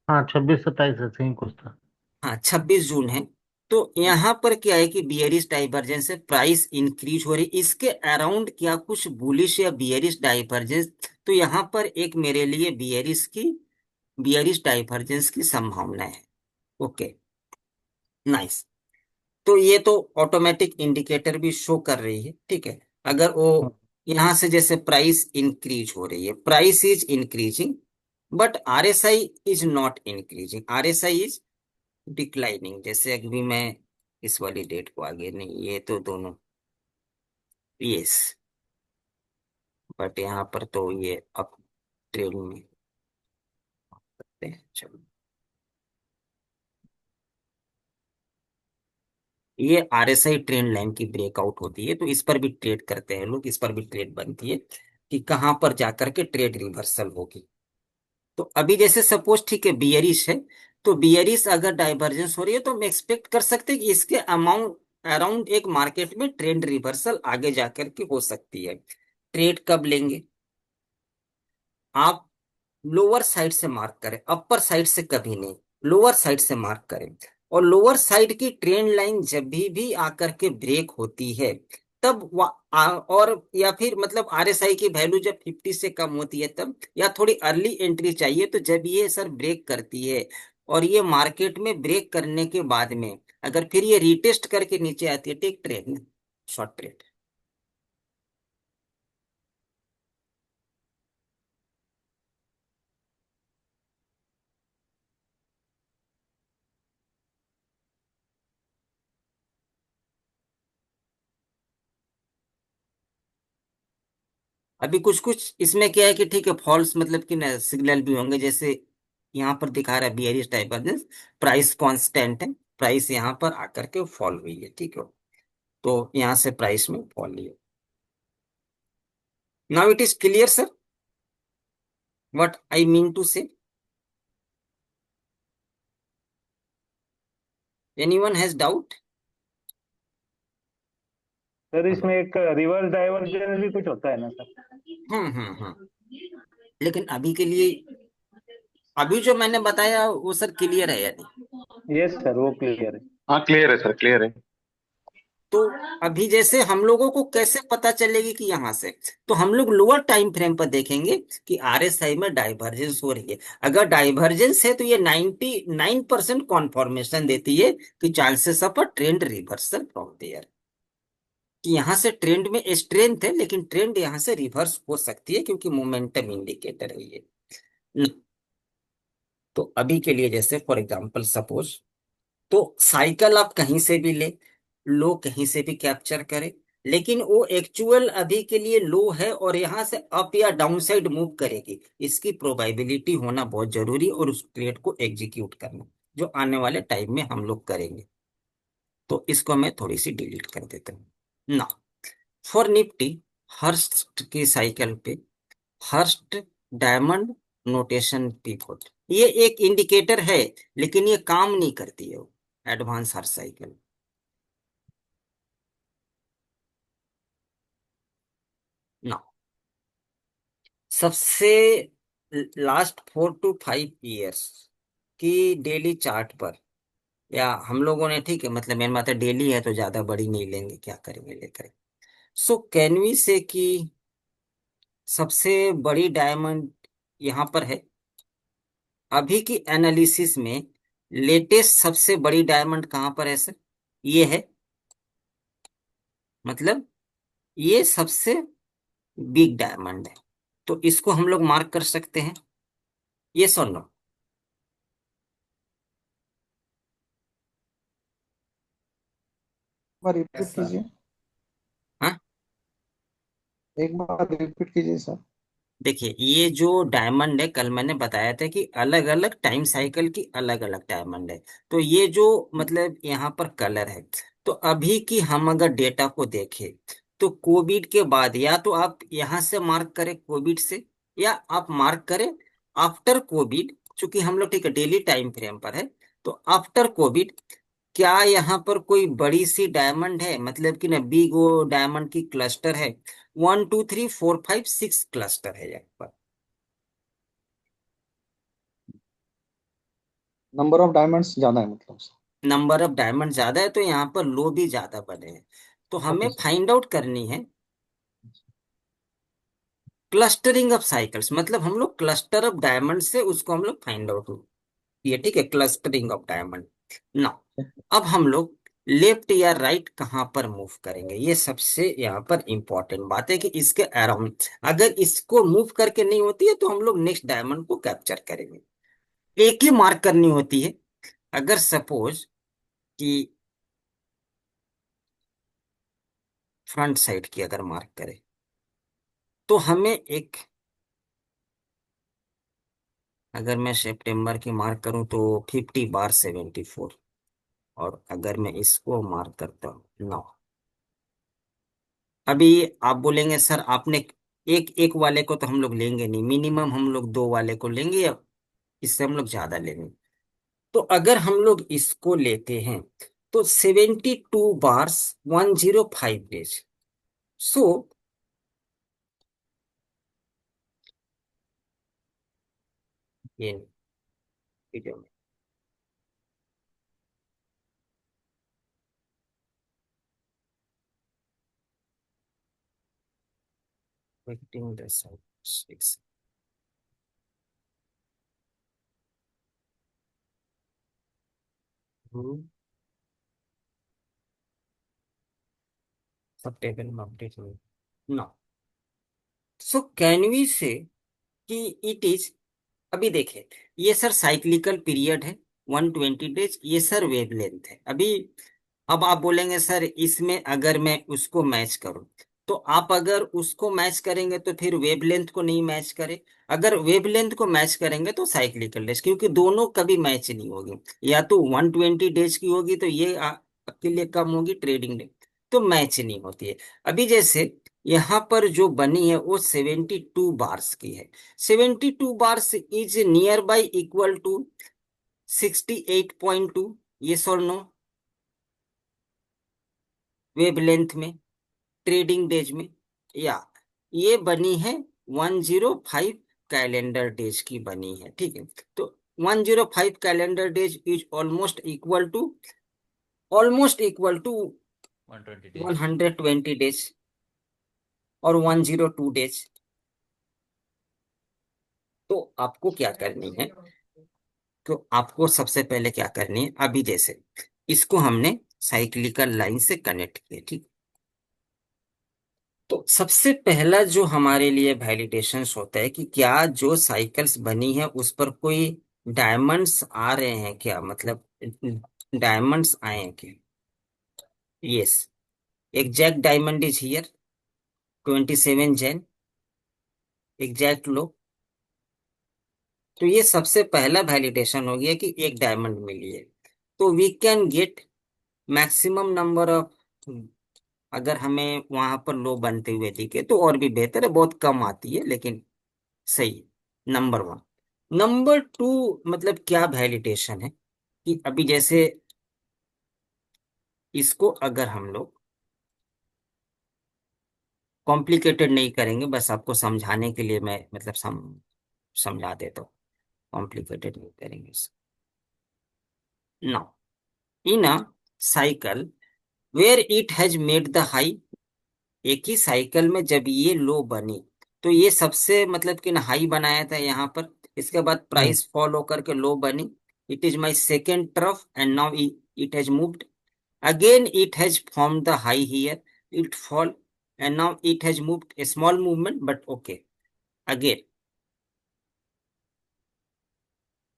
S3: हाँ, 26 27 ऐसे ही कुछ था।
S1: हाँ, 26 जून है। तो यहाँ पर क्या है कि बियरिश डाइवर्जेंस है, प्राइस इंक्रीज हो रही, इसके अराउंड क्या कुछ बुलिश या बियरिश डाइवर्जेंस? तो यहाँ पर एक मेरे लिए बियरिश डाइवर्जेंस की संभावना है। Okay, nice. तो ये तो ऑटोमेटिक इंडिकेटर भी शो कर रही है, ठीक है। अगर वो
S3: हम्म,
S1: यहां से जैसे प्राइस इंक्रीज हो रही है, price is increasing, but RSI is not increasing, RSI is declining. जैसे अभी मैं इस वाली डेट को आगे नहीं, ये तो दोनों, यस, बट यहाँ पर तो ये अप ट्रेंड में करते हैं। चलो, ये आरएसआई ट्रेंड लाइन की ब्रेकआउट होती है, तो इस पर भी ट्रेड करते हैं लोग, इस पर भी ट्रेड बनती है कि कहाँ पर जाकर के ट्रेड रिवर्सल होगी। तो अभी जैसे सपोज ठीक है बियरिश है, तो बियरिश अगर डाइवर्जेंस हो रही है तो हम एक्सपेक्ट कर सकते हैं कि इसके अमाउंट अराउंड एक मार्केट में ट्रेंड रिवर्सल आगे जाकर के हो सकती है। ट्रेड कब लेंगे आप? लोअर साइड से मार्क करें, अपर साइड से कभी नहीं, लोअर साइड से मार्क करें। और लोअर साइड की ट्रेंड लाइन जब भी आकर के ब्रेक होती है, तब और या फिर मतलब आरएसआई की वैल्यू जब 50 से कम होती है तब, या थोड़ी अर्ली एंट्री चाहिए तो जब ये सर ब्रेक करती है, और ये मार्केट में ब्रेक करने के बाद में अगर फिर ये रिटेस्ट करके नीचे आती है, टेक ट्रेड, शॉर्ट ट्रेड। अभी कुछ कुछ इसमें क्या है कि ठीक है फॉल्स मतलब कि ना सिग्नल भी होंगे, जैसे यहाँ पर दिखा रहा है बियरिश डाइवर्जेंस, प्राइस कांस्टेंट है, प्राइस यहाँ पर आकर के फॉल हुई है, ठीक है। तो यहाँ से प्राइस में फॉल लिया। Now it is clear, sir, what I mean to say. Anyone has doubt?
S3: Sir इसमें एक रिवर्स डाइवर्जेंस भी कुछ होता है ना सर?
S1: हम्म। लेकिन अभी के लिए अभी जो मैंने बताया वो सर क्लियर है या नहीं?
S3: यस सर, वो क्लियर है।
S8: हाँ क्लियर है सर, क्लियर है।
S1: तो अभी जैसे हम लोगों को कैसे पता चलेगी कि यहां से, तो हम लोग लोअर टाइम फ्रेम पर देखेंगे कि आरएसआई में डाइवर्जेंस हो रही है। अगर डाइवर्जेंस है तो ये 99% कॉन्फर्मेशन देती है कि chances of a trend reversal from there, कि यहाँ से ट्रेंड में स्ट्रेंथ है लेकिन ट्रेंड यहाँ से रिवर्स हो सकती है क्योंकि मोमेंटम इंडिकेटर है ये। तो अभी के लिए जैसे फॉर एग्जांपल सपोज, तो साइकिल आप कहीं से भी ले लो, कहीं से भी कैप्चर करें, लेकिन वो एक्चुअल अभी के लिए लो है और यहां से अप या डाउन साइड मूव करेगी, इसकी प्रोबेबिलिटी होना बहुत जरूरी और उस ट्रेड को एग्जीक्यूट करना, जो आने वाले टाइम में हम लोग करेंगे। तो इसको मैं थोड़ी सी डिलीट कर देता हूँ ना। फॉर निफ्टी हर्स्ट की साइकिल पे हर्स्ट डायमंड नोटेशन पिवट, ये एक इंडिकेटर है लेकिन ये काम नहीं करती है वो एडवांस हर्स्ट साइकिल ना। सबसे लास्ट 4 to 5 years की डेली चार्ट पर, या हम लोगों ने, ठीक है, मतलब मेन बात है डेली है तो ज्यादा बड़ी नहीं लेंगे, क्या करेंगे लेकर। सो कैन वी से कि सबसे बड़ी डायमंड यहां पर है अभी की एनालिसिस में। लेटेस्ट सबसे बड़ी डायमंड कहां पर है सर? ये है, मतलब ये सबसे बिग डायमंड है, तो इसको हम लोग मार्क कर सकते हैं, ये और नो?
S6: बार
S2: यस
S6: रिपीट
S2: सर।
S6: कीजिए,
S1: हाँ,
S6: एक बार रिपीट कीजिए सर।
S1: देखिए ये जो डायमंड है, कल मैंने बताया था कि अलग अलग टाइम साइकिल की अलग अलग डायमंड है, तो ये जो मतलब यहाँ पर कलर है, तो अभी की हम अगर डेटा को देखें तो कोविड के बाद, या तो आप यहाँ से मार्क करें कोविड से, या आप मार्क करें आफ्टर कोविड, चूंकि हम लोग ठीक है डेली टाइम फ्रेम पर है, तो आफ्टर कोविड क्या यहाँ पर कोई बड़ी सी डायमंड है, मतलब कि ना बिग वो डायमंड की क्लस्टर है, 1 2 3 4 5 6 क्लस्टर है यहाँ पर।
S6: नंबर ऑफ डायमंड्स ज्यादा है मतलब सर।
S1: नंबर ऑफ डायमंड ज्यादा है तो यहाँ पर लो भी ज्यादा बने हैं, तो हमें
S6: ओके सर।
S1: फाइंड आउट करनी है क्लस्टरिंग ऑफ साइकिल्स, मतलब हम लोग क्लस्टर ऑफ डायमंड से उसको हम लोग फाइंड आउट, ये ठीक है, क्लस्टरिंग ऑफ डायमंड ना। अब हम लोग लेफ्ट या राइट कहाँ पर मूव करेंगे, ये सबसे यहाँ पर इंपॉर्टेंट बात है कि इसके अराउंड अगर इसको मूव करके नहीं होती है तो हम लोग नेक्स्ट डायमंड को कैप्चर करेंगे। एक ही मार्क करनी होती है, अगर सपोज कि फ्रंट साइड की अगर मार्क करें तो हमें एक, अगर मैं सितंबर की मार्क करूं तो 50 बार 74, और अगर मैं इसको मार्क करता हूँ 9। अभी आप बोलेंगे सर आपने एक एक वाले को तो हम लोग लेंगे नहीं, मिनिमम हम लोग 2 वाले को लेंगे या इससे हम लोग ज्यादा लेंगे। तो अगर हम लोग इसको लेते हैं तो 72 बार्स 105 डेज। सो ये वीडियो में waiting the six सब टेबल में अपडेट हुए ना। सो कैन वी से कि इट इज, अभी देखें ये सर साइक्लिकल पीरियड है 120 डेज, ये सर वेवलेंथ है अभी। अब आप बोलेंगे सर इसमें अगर मैं उसको मैच करूं, तो आप अगर उसको मैच करेंगे तो फिर वेवलेंथ को नहीं मैच करें, अगर वेवलेंथ को मैच करेंगे तो साइक्लिकल डेज, क्योंकि दोनों कभी मैच नहीं होगी, या तो 120 डेज की होगी तो ये आपके लिए कम होगी ट्रेडिंग डे, तो मैच नहीं होती है। अभी जैसे यहाँ पर जो बनी है वो 72 बार्स की है। 72 bars is near by equal to 68.2, ये और नो, वेवलेंथ में, ट्रेडिंग डेज में, या ये बनी है 105 कैलेंडर डेज की बनी है, ठीक है। तो 105 calendar days is almost equal to
S2: 120 days.
S1: 120 days और 102 डेज। तो आपको क्या करनी है, तो आपको सबसे पहले क्या करनी है, अभी जैसे इसको हमने साइक्लिकल लाइन से कनेक्ट किया, ठीक। तो सबसे पहला जो हमारे लिए वैलिडेशंस होता है कि क्या जो साइकिल्स बनी है उस पर कोई डायमंड्स आ रहे हैं क्या, मतलब डायमंड्स आए हैं क्या। Yes, exact diamond is here, 27 Jan, exact low. तो ये सबसे पहला वैलिडेशन हो गया कि एक डायमंड मिली है। तो we can get maximum number of, अगर हमें वहां पर लो बनते हुए दिखे तो और भी बेहतर है, बहुत कम आती है लेकिन सही है, नंबर वन। नंबर टू, मतलब क्या वैलिडेशन है कि अभी जैसे इसको अगर हम लोग कॉम्प्लिकेटेड नहीं करेंगे, बस आपको समझाने के लिए मैं मतलब समझा देता हूँ, कॉम्प्लिकेटेड नहीं करेंगे। Now in a cycle where it has made the high, एक ही साइकिल में जब ये लो बनी तो ये सबसे मतलब कि ना हाई बनाया था यहाँ पर, इसके बाद प्राइस फॉल होकर के लो बनी, it is my second trough and now it has moved again, it has form the high here, it fall and now it has moved A small movement but okay again,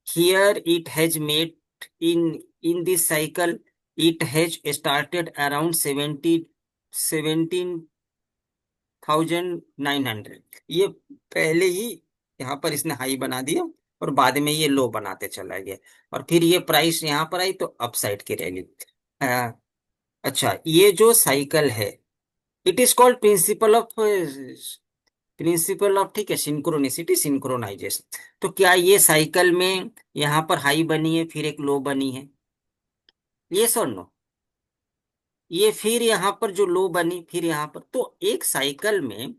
S1: here it has made in this cycle it has started around 17,900, ये पहले ही यहाँ पर इसने high बना दिया और बाद में ये लो बनाते चला गया, और फिर ये प्राइस यहाँ पर आई तो अपसाइड की रैली। अच्छा, ये जो साइकिल है it is called principle of ठीक है, सिंक्रोनिसिटी, सिंक्रोनाइजेशन। तो क्या ये साइकिल में यहाँ पर हाई बनी है फिर एक लो बनी है, ये और नो, ये फिर यहाँ पर जो लो बनी फिर यहाँ पर, तो एक साइकिल में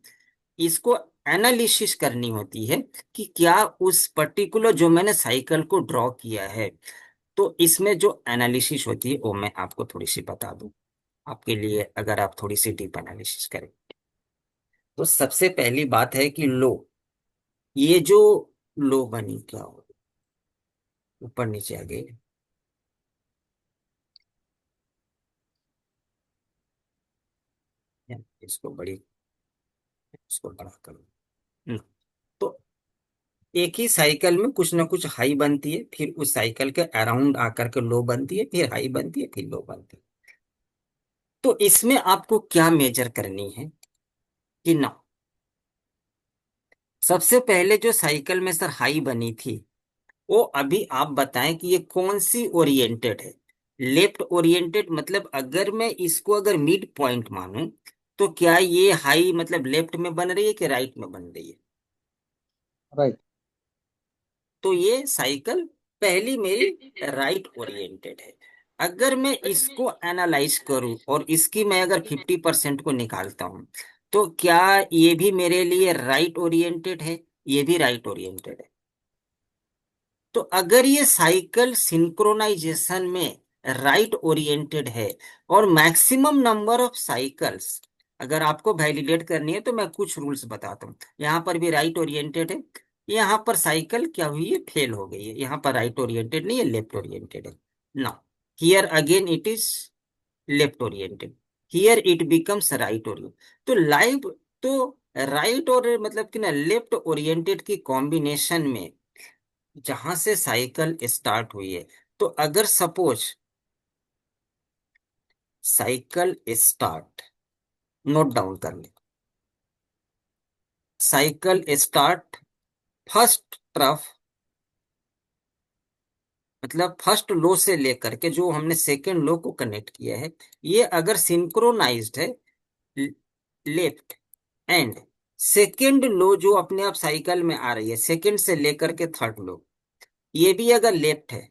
S1: इसको एनालिसिस करनी होती है कि क्या उस पर्टिकुलर जो मैंने साइकिल को ड्रॉ किया है, तो इसमें जो एनालिसिस होती है वो मैं आपको थोड़ी सी बता दूं आपके लिए, अगर आप थोड़ी सी डीप एनालिसिस करें। तो सबसे पहली बात है कि लो, ये जो लो बनी क्या हो, ऊपर नीचे आ गई, इसको बड़ी, इसको बड़ा करो। हम्म, तो एक ही साइकिल में कुछ ना कुछ हाई बनती है, फिर उस साइकिल के अराउंड आकर के लो बनती है, फिर हाई बनती है, फिर लो बनती है। तो इसमें आपको क्या मेजर करनी है कि ना, सबसे पहले जो साइकिल में सर हाई बनी थी वो अभी आप बताएं कि ये कौन सी ओरिएंटेड है। लेफ्ट ओरिएंटेड, मतलब अगर मैं इसको अगर मिड पॉइंट मानूं तो क्या ये हाई मतलब लेफ्ट में बन रही है कि राइट में बन रही है।
S6: राइट।
S1: तो ये साइकिल पहली मेरी राइट ओरिएंटेड है। अगर मैं इसको एनालाइज करूं और इसकी मैं अगर 50% को निकालता हूं तो क्या ये भी मेरे लिए राइट ओरिएंटेड है, ये भी राइट ओरिएंटेड है। तो अगर ये साइकिल सिंक्रोनाइजेशन में राइट ओरिएंटेड है और मैक्सिमम नंबर ऑफ साइकिल्स अगर आपको वैलिडेट करनी है तो मैं कुछ रूल्स बताता हूँ। यहाँ पर भी राइट ओरिएंटेड है, यहाँ पर साइकिल क्या हुई है, फेल हो गई है, यहाँ पर राइट ओरिएंटेड नहीं है, लेफ्ट ओरिएंटेड है। Now here again it is left oriented, here it becomes right oriented. तो लाइव, तो राइट और मतलब कि ना लेफ्ट ओरिएंटेड की कॉम्बिनेशन में जहां से साइकिल स्टार्ट हुई है, तो अगर suppose cycle start, note down कर ले, साइकिल स्टार्ट फर्स्ट ट्रफ, मतलब फर्स्ट लो से लेकर के जो हमने सेकेंड लो को कनेक्ट किया है, ये अगर सिंक्रोनाइज्ड है लेफ्ट एंड सेकेंड लो जो अपने आप साइकिल में आ रही है, सेकेंड से लेकर के थर्ड लो, ये भी अगर लेफ्ट है,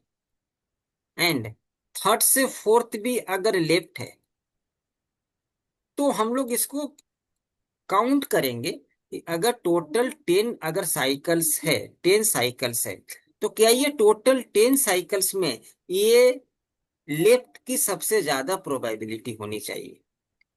S1: एंड थर्ड से फोर्थ भी अगर लेफ्ट है, तो हम लोग इसको काउंट करेंगे कि अगर टोटल 10 अगर साइकिल्स है, 10 साइकिल्स है, तो क्या ये टोटल 10 साइकिल्स में ये लेफ्ट की सबसे ज्यादा प्रोबेबिलिटी होनी चाहिए।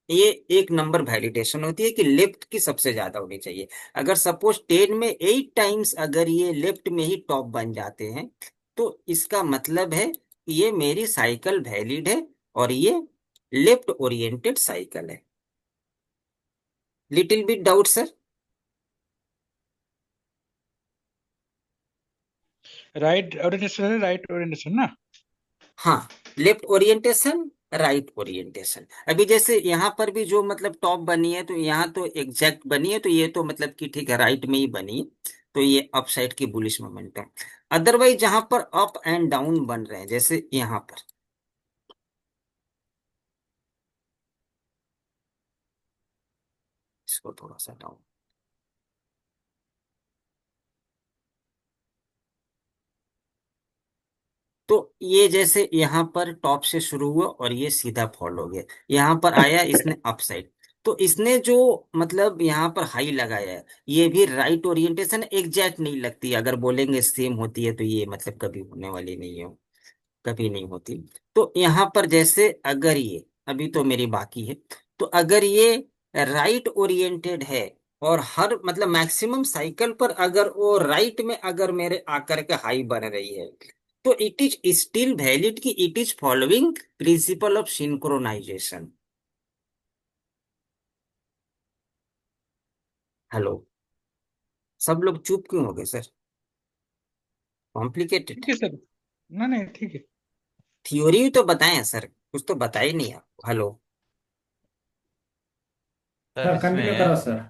S1: ये एक नंबर वैलिडेशन होती है कि लेफ्ट की सबसे ज्यादा होनी चाहिए। अगर सपोज 10 में 8 टाइम्स अगर ये लेफ्ट में ही टॉप बन जाते हैं, तो इसका मतलब है कि ये मेरी साइकिल वैलिड है और ये लेफ्ट ओरिएंटेड साइकिल है। Little bit doubt sir?
S8: Right orientation है, राइट ओरिएंटेशन ना।
S1: हाँ, लेफ्ट ओरिएंटेशन, राइट ओरिएंटेशन। अभी जैसे यहाँ पर भी जो मतलब टॉप बनी है, तो यहाँ तो एग्जैक्ट बनी है, तो ये तो मतलब कि ठीक है, राइट में ही बनी है, तो ये अप साइड की बुलिश मोमेंटम। अदरवाइज जहां पर अप एंड डाउन बन रहे हैं, जैसे यहाँ पर, इसको थोड़ा सा डाउन, तो ये जैसे यहाँ पर टॉप से शुरू हुआ और ये सीधा फॉल हो गया, यहाँ पर आया इसने अप साइड, तो इसने जो मतलब यहाँ पर हाई लगाया है, ये भी राइट ओरिएंटेशन एग्जैक्ट नहीं लगती। अगर बोलेंगे सेम होती है, तो ये मतलब कभी होने वाली नहीं है, कभी नहीं होती। तो यहाँ पर जैसे अगर ये, अभी तो मेरी बाकी है, तो अगर ये राइट ओरिएंटेड है और हर मतलब मैक्सिमम साइकिल पर अगर वो राइट में अगर मेरे आकर के हाई बन रही है, तो इट इज स्टिल वैलिड कि it is following principle of synchronisation. Hello, सब लोग चुप क्यों हो गए सर? कॉम्प्लिकेटेड
S8: ठीक है सर। ना नहीं ठीक है।
S1: थ्योरी तो बताएं सर, कुछ तो बताए नहीं आप। हेलो।
S9: सर
S6: सर कंटिन्यू करो
S9: इसमें
S6: सर।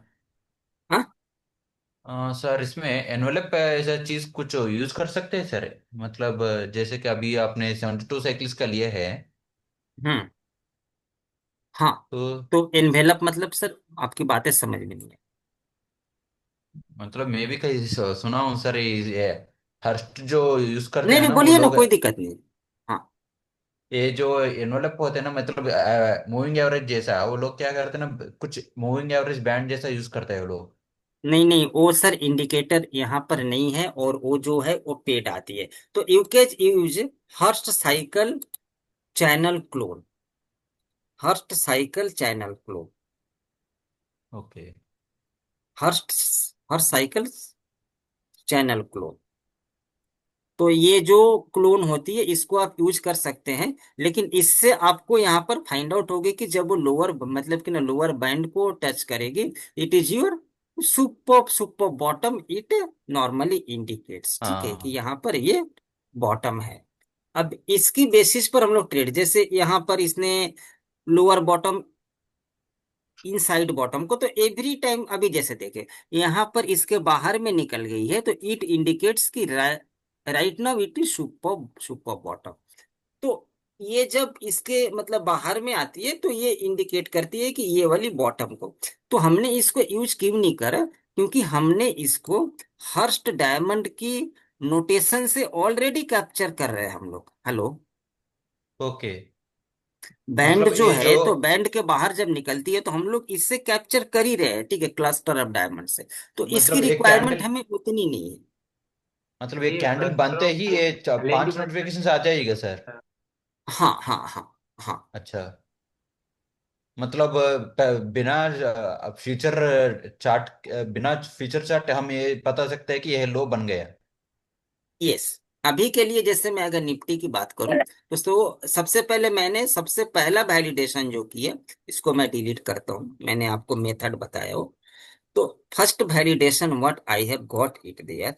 S1: हाँ।
S9: सर इसमें एनवेलप ऐसा चीज कुछ यूज कर सकते हैं सर? मतलब जैसे कि अभी आपने 72 साइकिल्स का लिया है,
S1: हम्म। हाँ,
S9: तो
S1: तो एनवेलप मतलब सर आपकी बातें समझ में नहीं है।
S9: मतलब मैं भी कहीं सुना हूँ सर, ये हर्स्ट जो यूज करते
S1: नहीं
S9: हैं
S1: नहीं,
S9: ना वो
S1: बोलिए ना,
S9: लोग,
S1: कोई दिक्कत नहीं। हाँ।
S9: ये जो एनवेलप होते हैं ना, मतलब मूविंग एवरेज जैसा, वो लोग क्या करते हैं ना, कुछ मूविंग एवरेज बैंड जैसा यूज करते हैं वो लोग।
S1: नहीं नहीं, वो सर इंडिकेटर यहाँ पर नहीं है, और वो जो है वो पेड आती है। तो you can use Hurst cycle channel clone, Hurst cycle channel clone,
S9: okay.
S1: Hurst, हर साइकिल चैनल क्लोन। तो ये जो क्लोन होती है, इसको आप यूज कर सकते हैं, लेकिन इससे आपको यहाँ पर फाइंड आउट होगी कि जब वो लोअर मतलब कि ना लोअर बैंड को टच करेगी, it is your super super bottom, it normally indicates, ठीक है, कि
S9: हाँ।
S1: यहाँ पर ये बॉटम है। अब इसकी बेसिस पर हम लोग ट्रेड, जैसे यहाँ पर इसने लोअर बॉटम, इनसाइड बॉटम को, तो एवरी टाइम अभी जैसे देखे यहाँ पर इसके बाहर में निकल गई है, तो इट इंडिकेट्स कि right now it is super super bottom. तो ये जब इसके मतलब बाहर में आती है, तो ये इंडिकेट करती है कि ये वाली बॉटम को। तो हमने इसको यूज क्यों नहीं करा? क्योंकि हमने इसको हर्स्ट डायमंड की नोटेशन से ऑलरेडी कैप्चर कर रहे हैं हम लोग। हेलो।
S9: ओके।
S1: बैंड
S9: मतलब
S1: जो
S9: ये जो,
S1: है, तो बैंड के बाहर जब निकलती है, तो हम लोग इससे कैप्चर कर ही रहे हैं, ठीक है, क्लस्टर ऑफ डायमंड से। तो इसकी
S9: मतलब एक
S1: रिक्वायरमेंट
S9: कैंडल,
S1: हमें उतनी नहीं है।
S9: मतलब एक कैंडल बनते ही ये 5 नोटिफिकेशन आ जाएगा सर?
S1: हाँ हाँ हाँ हाँ।
S9: अच्छा। मतलब बिना फ्यूचर चार्ट, बिना फ्यूचर चार्ट हम ये बता सकते हैं कि यह लो बन गया।
S1: यस। अभी के लिए जैसे मैं अगर निफ्टी की बात करूं, तो सबसे पहले मैंने सबसे पहला वैलिडेशन जो किया, इसको मैं डिलीट करता हूं, मैंने आपको मेथड बताया हो। तो first validation what I have got it there,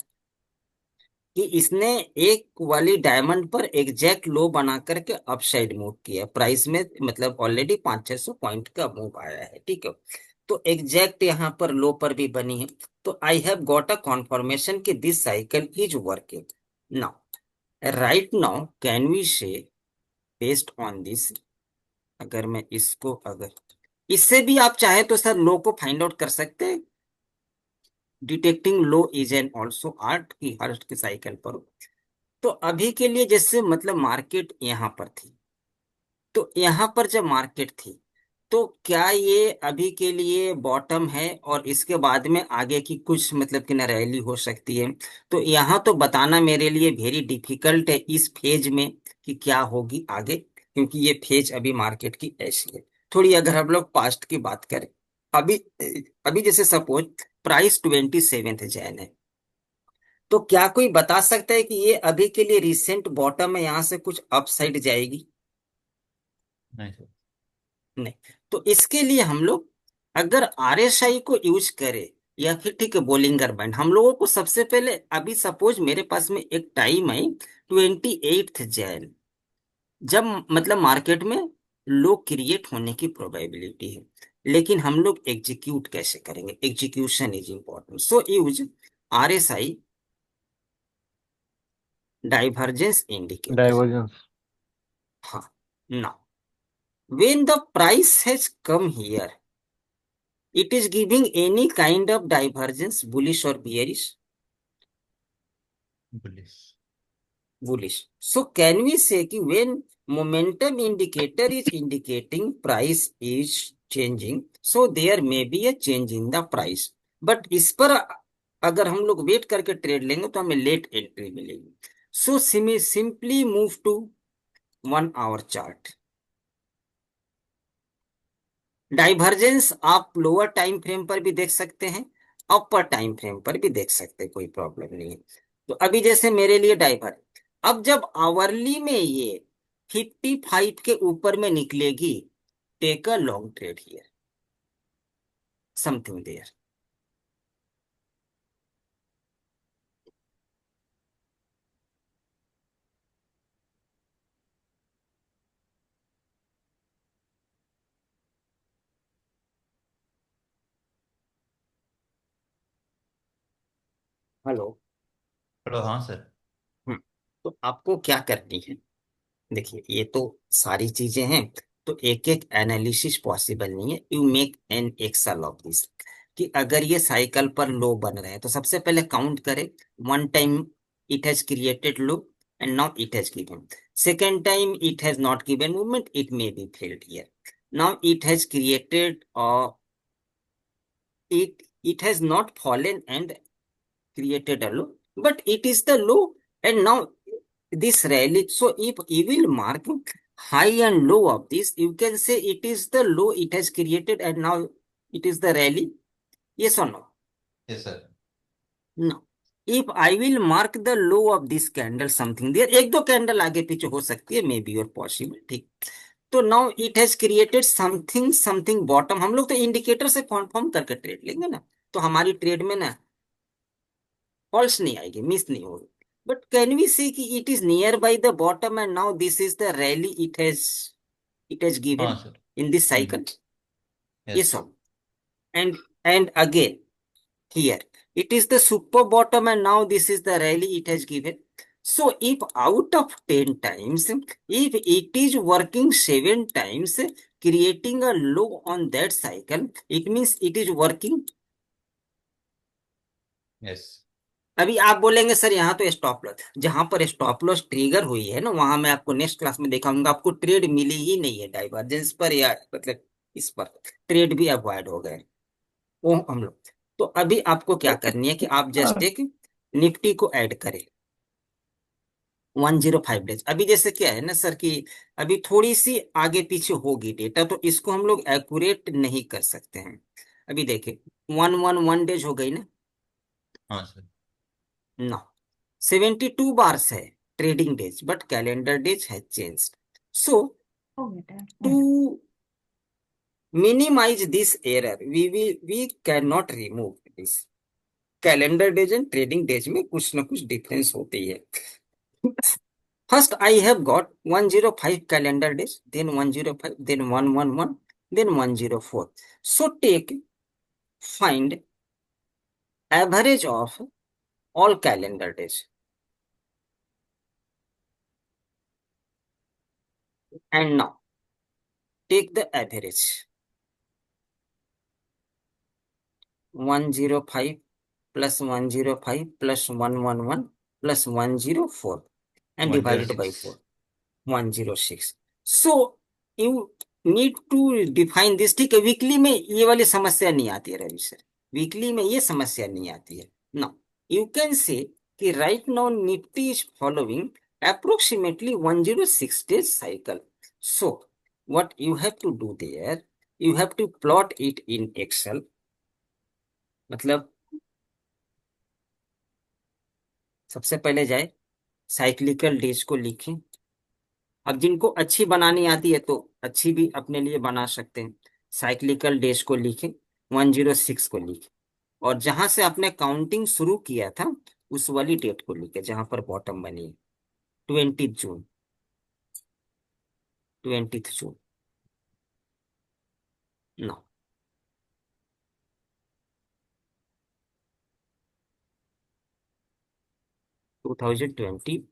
S1: कि इसने एक वाली डायमंड पर एग्जैक्ट लो बना करके अपसाइड मूव किया, प्राइस में मतलब ऑलरेडी 500-600 पॉइंट का मूव आया है, ठीक है। तो एग्जैक्ट यहाँ पर लो पर भी बनी है। तो I have got a confirmation कि this cycle is working now. Right now can we say based on this, अगर मैं इसको अगर इससे भी आप चाहे तो सर लो को फाइंड आउट कर सकते हैं। Detecting low is an also art की हर के साइकिल पर। तो अभी के लिए जैसे मतलब मार्केट यहाँ पर थी, तो यहाँ पर जब मार्केट थी, तो क्या ये अभी के लिए बॉटम है और इसके बाद में आगे की कुछ मतलब कि न रैली हो सकती है? तो यहाँ तो बताना मेरे लिए वेरी डिफिकल्ट है इस फेज में कि क्या होगी आगे, क्योंकि ये फेज अभी मार्केट की ऐसी है। थोड़ी अगर हम लोग पास्ट की बात करें, अभी अभी जैसे सपोज प्राइस 27 जैन है, तो क्या कोई बता सकता है कि ये अभी के लिए रिसेंट बॉटम है, यहाँ से कुछ अपसाइड जाएगी?
S9: नहीं सर।
S1: नहीं। तो इसके लिए हम लोग अगर आरएसआई को यूज करें या फिर ठीक है बोलिंगर बैंड, हम लोगों को सबसे पहले अभी सपोज मेरे पास में एक टाइम है 28 जैन, जब मतलब मार्केट में लो क्रिएट होने की प्रोबेबिलिटी है। लेकिन हम लोग एग्जीक्यूट कैसे करेंगे? Execution is important, so use RSI divergence indicator.
S3: Divergence.
S1: हाँ। Now when the price has come here, it is giving any kind of divergence, bullish or bearish?
S9: Bullish.
S1: Bullish. So can we say कि when momentum indicator is indicating price is changing, so there may be a change in the price, but इस पर अगर हम लोग wait करके trade लेंगे तो हमें लेट एंट्री मिलेगी। So simply move to 1 hour chart. Divergence आप लोअर टाइम फ्रेम पर भी देख सकते हैं, अपर टाइम फ्रेम पर भी देख सकते हैं, कोई प्रॉब्लम नहीं है। तो अभी जैसे मेरे लिए डाइवर, अब जब आवरली में ये 55 के ऊपर में निकलेगी, take a long trade here, something there. Hello.
S9: Hello, हाँ सर।
S1: हम्म। तो आपको क्या करनी है? देखिए ये तो सारी चीजें हैं, तो एक एक एनालिसिस पॉसिबल नहीं है। You make an excel of this कि अगर ये साइकिल पर लो बन रहे हैं तो सबसे पहले काउंट करें। One time it has created low and now it has given, second time it has not given movement, it may be failed here, now it has created it has not fallen and created a low, but it is the low, and now this rally. So if you will mark high and low of this, you can say it is the low it has created and now it is the rally. Yes or no?
S9: Yes sir.
S1: No. If I will mark the low of this candle something there, एक दो candle आगे पीछे हो सकती है, may be और possible, ठीक। तो now it has created something something bottom. हम लोग तो इंडिकेटर से कन्फर्म करके ट्रेड लेंगे ना, तो हमारी ट्रेड में ना फॉल्स नहीं आएगी, मिस नहीं होगी। बट कैन वी सी कि it is near by the bottom and now this is the rally it has
S9: हाँ
S1: given
S9: sir.
S1: In this cycle? ये
S9: यस।
S1: सब and again here it is the super bottom and now this is the rally it has given. So if out of 10 times, if it is working 7 times creating a low on that cycle, it means it is working.
S9: Yes.
S1: अभी आप बोलेंगे sir यहाँ तो stop loss, जहां पर stop loss trigger हुई है ना, वहां मैं आपको नेक्स्ट क्लास में दिखाऊंगा, आपको ट्रेड मिली ही नहीं है डाइवर्जेंस पर, या मतलब इस पर ट्रेड भी अवॉइड हो गए वो हम लोग। तो अभी आपको क्या करनी है कि आप जस्ट एक निफ्टी को ऐड करें 105 डेज। अभी जैसे क्या है ना सर कि अभी थोड़ी सी आगे पीछे होगी डेटा, तो इसको हम लोग एक्यूरेट नहीं कर सकते हैं। अभी देखिए 111 डेज हो गई ना,
S9: हाँ सर।
S1: नो 72 बार्स है trading days, but calendar days है change. So to minimize this error, we cannot remove this calendar days and trading days में कुछ ना कुछ डिफरेंस होती है। First I have got 105 calendar days, then 105, then 111, then 104। So take find average of all calendar days and now take the average. 105 plus 105 plus 111 plus 104 and divided by 4, 106. So you need to define this. ठीक है, weekly में ये वाली समस्या नहीं आती है Ravi sir, weekly में ये समस्या नहीं आती है ना. यू कैन से कि right now Nifty is following approximately 106 days cycle. So what you have to do there, you have to plot it in Excel. मतलब सबसे पहले जाए साइक्लिकल डेज को लिखें. अब जिनको अच्छी बनानी आती है तो अच्छी भी अपने लिए बना सकते हैं. साइक्लिकल डेज को लिखें, 106 को लिखें, और जहां से आपने काउंटिंग शुरू किया था उस वाली डेट को लिखे जहां पर बॉटम बनी है, 20 जून, 20 जून. No, to 2022.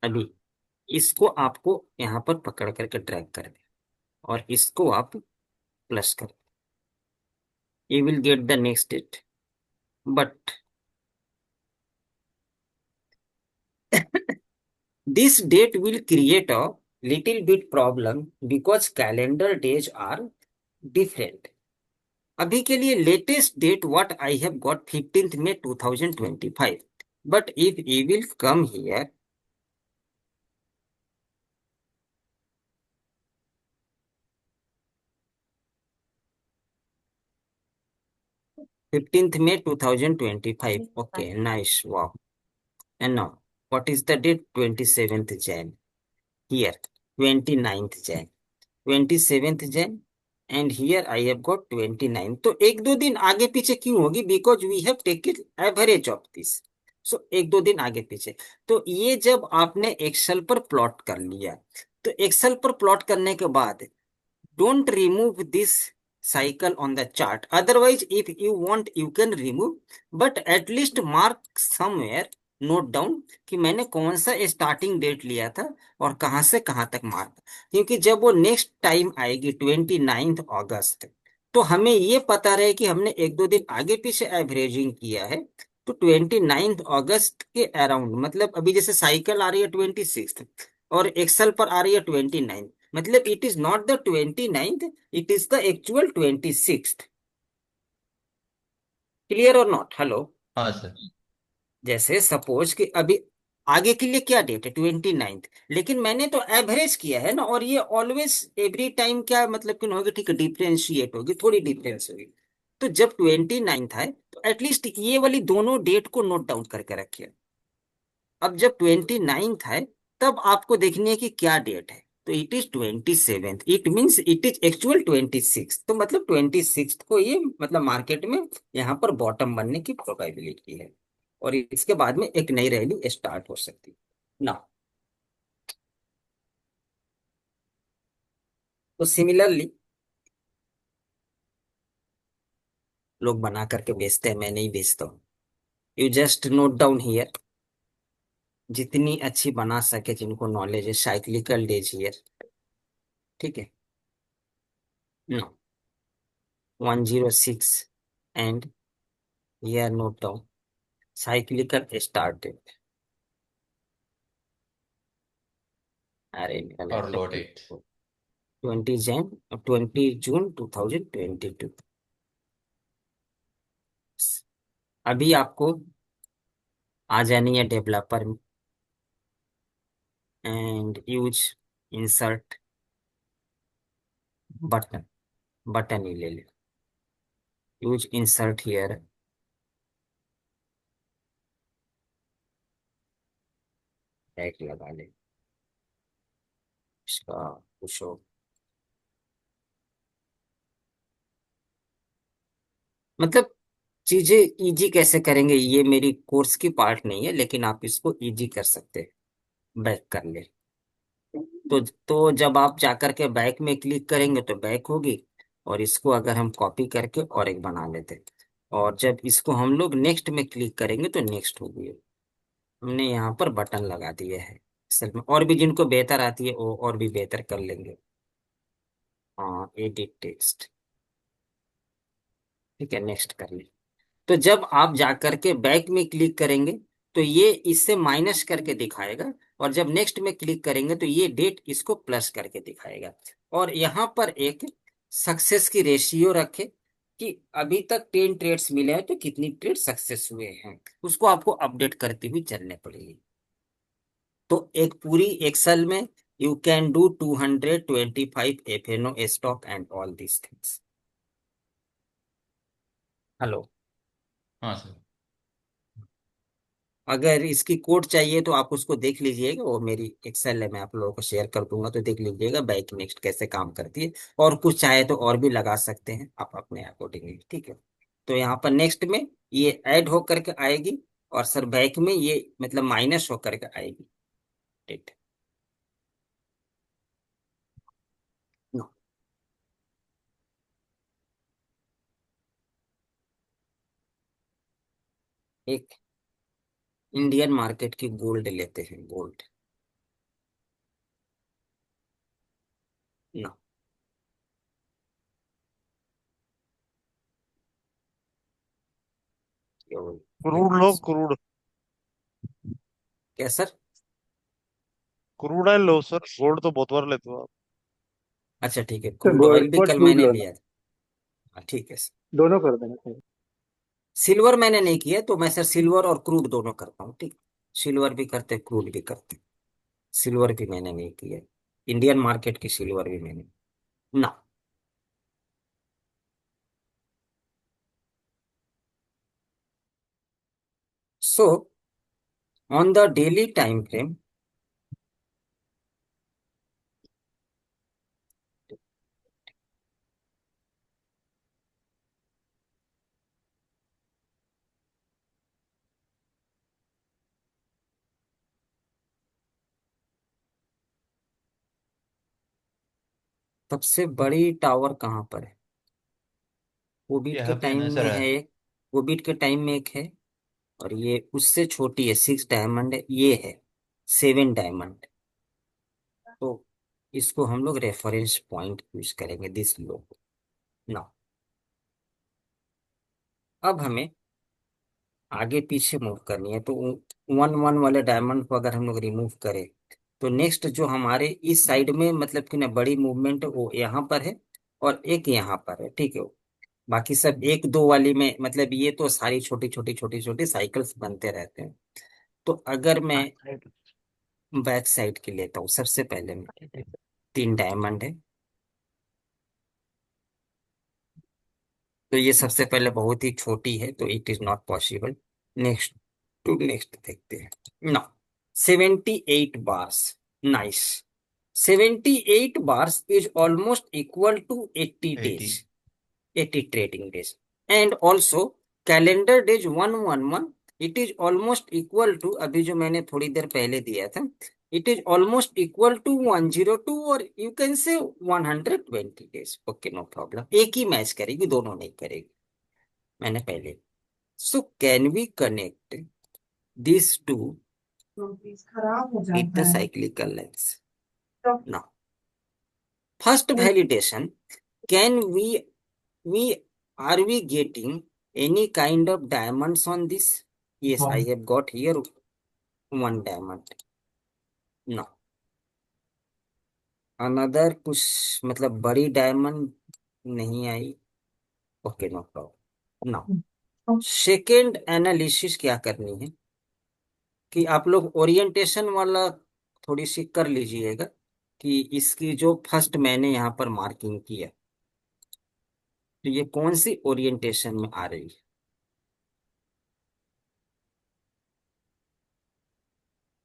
S1: अभी इसको आपको यहां पर पकड़ करके ड्रैग कर दे और इसको आप प्लस कर, you will get the next date. But this date will create a little bit problem because calendar days are different. अभी के लिए latest date what I have got 15th May 2025. But if you will come here, fifteenth May 2025. Okay, nice, wow. And now what is the date? 27th Jan. Here 29th Jan, 27th Jan, and here I have got 29. तो एक दो दिन आगे पीछे क्यों होगी? Because we have taken average of this. So एक दो दिन आगे पीछे. तो ये जब आपने एक्सेल पर प्लॉट कर लिया, तो एक्सेल पर प्लॉट करने के बाद don't remove this cycle on the chart. Otherwise, if you want, you can remove, but at least mark somewhere, note down कि मैंने कौन सा स्टार्टिंग डेट लिया था और कहां से कहां तक मार्क. क्योंकि जब वो नेक्स्ट टाइम आएगी 29 अगस्त, तो हमें ये पता रहे कि हमने एक दो दिन आगे पीछे एवरेजिंग किया है. तो 29 अगस्त के अराउंड, मतलब अभी जैसे साइकिल आ रही है 26 और एक्सेल पर आ रही है 29, मतलब it is not the 29th, it is the actual 26. Clear और नॉट? हेलो.
S9: हाँ सर.
S1: जैसे सपोज कि अभी आगे के लिए क्या डेट है? 29th, लेकिन मैंने तो एवरेज किया है ना, और ये ऑलवेज एवरी टाइम क्या मतलब कि होगी, ठीक है, डिफ्रेंशिएट होगी, थोड़ी डिफरेंस होगी. तो जब 29th है तो एटलीस्ट ये वाली दोनों डेट को नोट डाउन करके रखिए. अब जब 29th है तब आपको देखनी है कि क्या डेट है. तो it is 27th, it means it is actual 26. तो मतलब 26 को ये मतलब मार्केट में यहाँ पर बॉटम बनने की प्रोबेबिलिटी है, और इसके बाद में एक नई रैली स्टार्ट हो सकती है ना. तो सिमिलरली लोग बना करके बेचते हैं, मैं नहीं बेचता हूँ. You just note down here, जितनी अच्छी बना सके, जिनको नॉलेज है, साइक्लिकल डेज हियर. ठीक है, no 106 and here note down cyclical start date. अरे
S9: और लो डेट
S1: 20 जून 2022. अभी आपको आ जानी है developer and use insert button. Button ही ले ले, यूज इंसर्ट हियर, टैग लगा ले इसका कुछ हो. मतलब चीजें इजी कैसे करेंगे ये मेरी कोर्स की पार्ट नहीं है, लेकिन आप इसको इजी कर सकते हैं. बैक कर ले, तो जब आप जाकर के बैक में क्लिक करेंगे तो बैक होगी, और इसको अगर हम कॉपी करके और एक बना लेते, और जब इसको हम लोग नेक्स्ट में क्लिक करेंगे तो नेक्स्ट होगी. हमने यहाँ पर बटन लगा दिए है एक्सेल में, और भी जिनको बेहतर आती है वो और भी बेहतर कर लेंगे। हाँ, एडिट टेक्स्ट, ठीक है, नेक्स्ट कर ले। तो जब आप जा करके बैक में क्लिक करेंगे तो ये इससे माइनस करके दिखाएगा, और जब नेक्स्ट में क्लिक करेंगे तो ये डेट इसको प्लस करके दिखाएगा। और यहाँ पर एक सक्सेस की रेशियो रखे कि अभी तक 10 ट्रेड्स मिले हैं तो कितनी ट्रेड सक्सेस हुए हैं, उसको आपको अपडेट करती हुई चलने पड़ेगी। तो एक पूरी एक्सेल में you can do 225 FNO stock and all these things. Hello.
S9: हाँ सर।
S1: अगर इसकी कोड चाहिए तो आप उसको देख लीजिएगा, वो मेरी एक्सेल है, मैं आप लोगों को शेयर कर दूंगा, तो देख लीजिएगा बैक नेक्स्ट कैसे काम करती है। और कुछ चाहे तो और भी लगा सकते हैं आप अपने अकॉर्डिंगली, ठीक है। तो यहाँ पर नेक्स्ट में ये ऐड होकर के आएगी, और सर बैक में ये मतलब माइनस होकर के आएगी डेट। नो, एक इंडियन मार्केट की गोल्ड लेते हैं, गोल्ड। नो,
S10: क्रूड लो, क्रूड।
S1: क्या सर?
S10: क्रूड ऑयल लो सर, गोल्ड तो बहुत बार लेते हो आप।
S1: अच्छा ठीक है,
S6: तो
S1: क्रूड ऑयल
S6: गोल्ड
S1: भी
S6: और
S1: कल
S6: क्रूड
S1: मैंने
S6: लो ना,
S1: लिया था। हाँ, ठीक है सर।
S6: दोनों कर देना चाहिए।
S1: सिल्वर मैंने नहीं किया, तो मैं सर सिल्वर और क्रूड दोनों करता हूँ, ठीक। सिल्वर भी करते, क्रूड भी करते। सिल्वर भी मैंने नहीं किया, इंडियन मार्केट की सिल्वर भी मैंने ना। So on the daily time frame, सबसे बड़ी टावर कहाँ पर है? कोविड के
S9: यहाँ पे है
S1: टाइम
S9: ना
S1: में
S9: सर।
S1: है एक, कोविड के टाइम में एक है, और ये उससे छोटी है, 6 डायमंड है, ये है 7 डायमंड। तो इसको हम लोग रेफरेंस पॉइंट यूज करेंगे, दिस लोग ना। अब हमें आगे पीछे मूव करनी है, तो 1 1 वाले डायमंड को अगर हम लोग रिमूव करें तो नेक्स्ट जो हमारे इस साइड में मतलब कि ना बड़ी मूवमेंट वो यहाँ पर है, और एक यहाँ पर है, ठीक है। बाकी सब 1 2 वाली में मतलब ये तो सारी छोटी छोटी छोटी छोटी साइकिल्स बनते रहते हैं। तो अगर मैं बैक साइड की लेता हूँ, सबसे पहले में 3 डायमंड है, तो ये सबसे पहले बहुत ही छोटी है, तो it is not possible. Next to next देखते हैं ना। 78 bars, nice. 78 bars is almost equal to 80 days,
S9: 80।
S1: 80 trading days, and also calendar days 111, it is almost equal to, अभी जो मैंने थोड़ी देर पहले दिया था, it is almost equal to 102, और you can say 120 days। Okay, no problem, एक ही मैच करेगी, दोनों नहीं करेगी, मैंने पहले। So can we connect this to
S11: खराब हो
S1: हिट द
S11: जाता है
S1: साइक्लिकल लेंस
S11: तो
S1: now? First validation, can we are we getting any kind of diamonds on this? Yes, I have got here 1 diamond. No, another कुछ मतलब बड़ी diamond नहीं आई। Okay, no problem. Now second analysis क्या करनी है कि आप लोग ओरिएंटेशन वाला थोड़ी सी कर लीजिएगा, कि इसकी जो फर्स्ट मैंने यहाँ पर मार्किंग किया, तो ये कौन सी ओरिएंटेशन में आ रही है।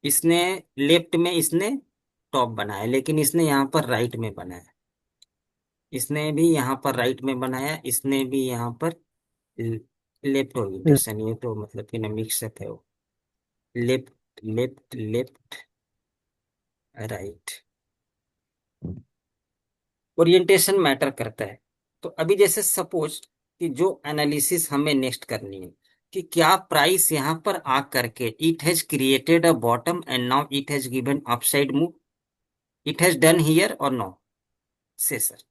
S1: इसने लेफ्ट में इसने टॉप बनाया, लेकिन इसने यहाँ पर राइट में बनाया, इसने भी यहाँ पर राइट में बनाया, इसने भी यहाँ पर लेफ्ट ओरिएंटेशन, ये तो मतलब कि ना मिक्सअप है वो, left left left right, orientation matter करता है। तो अभी जैसे सपोज कि जो एनालिसिस हमें नेक्स्ट करनी है, कि क्या प्राइस यहां पर आ करके it has created a bottom and now it has given upside move, it has done here और नो? से sir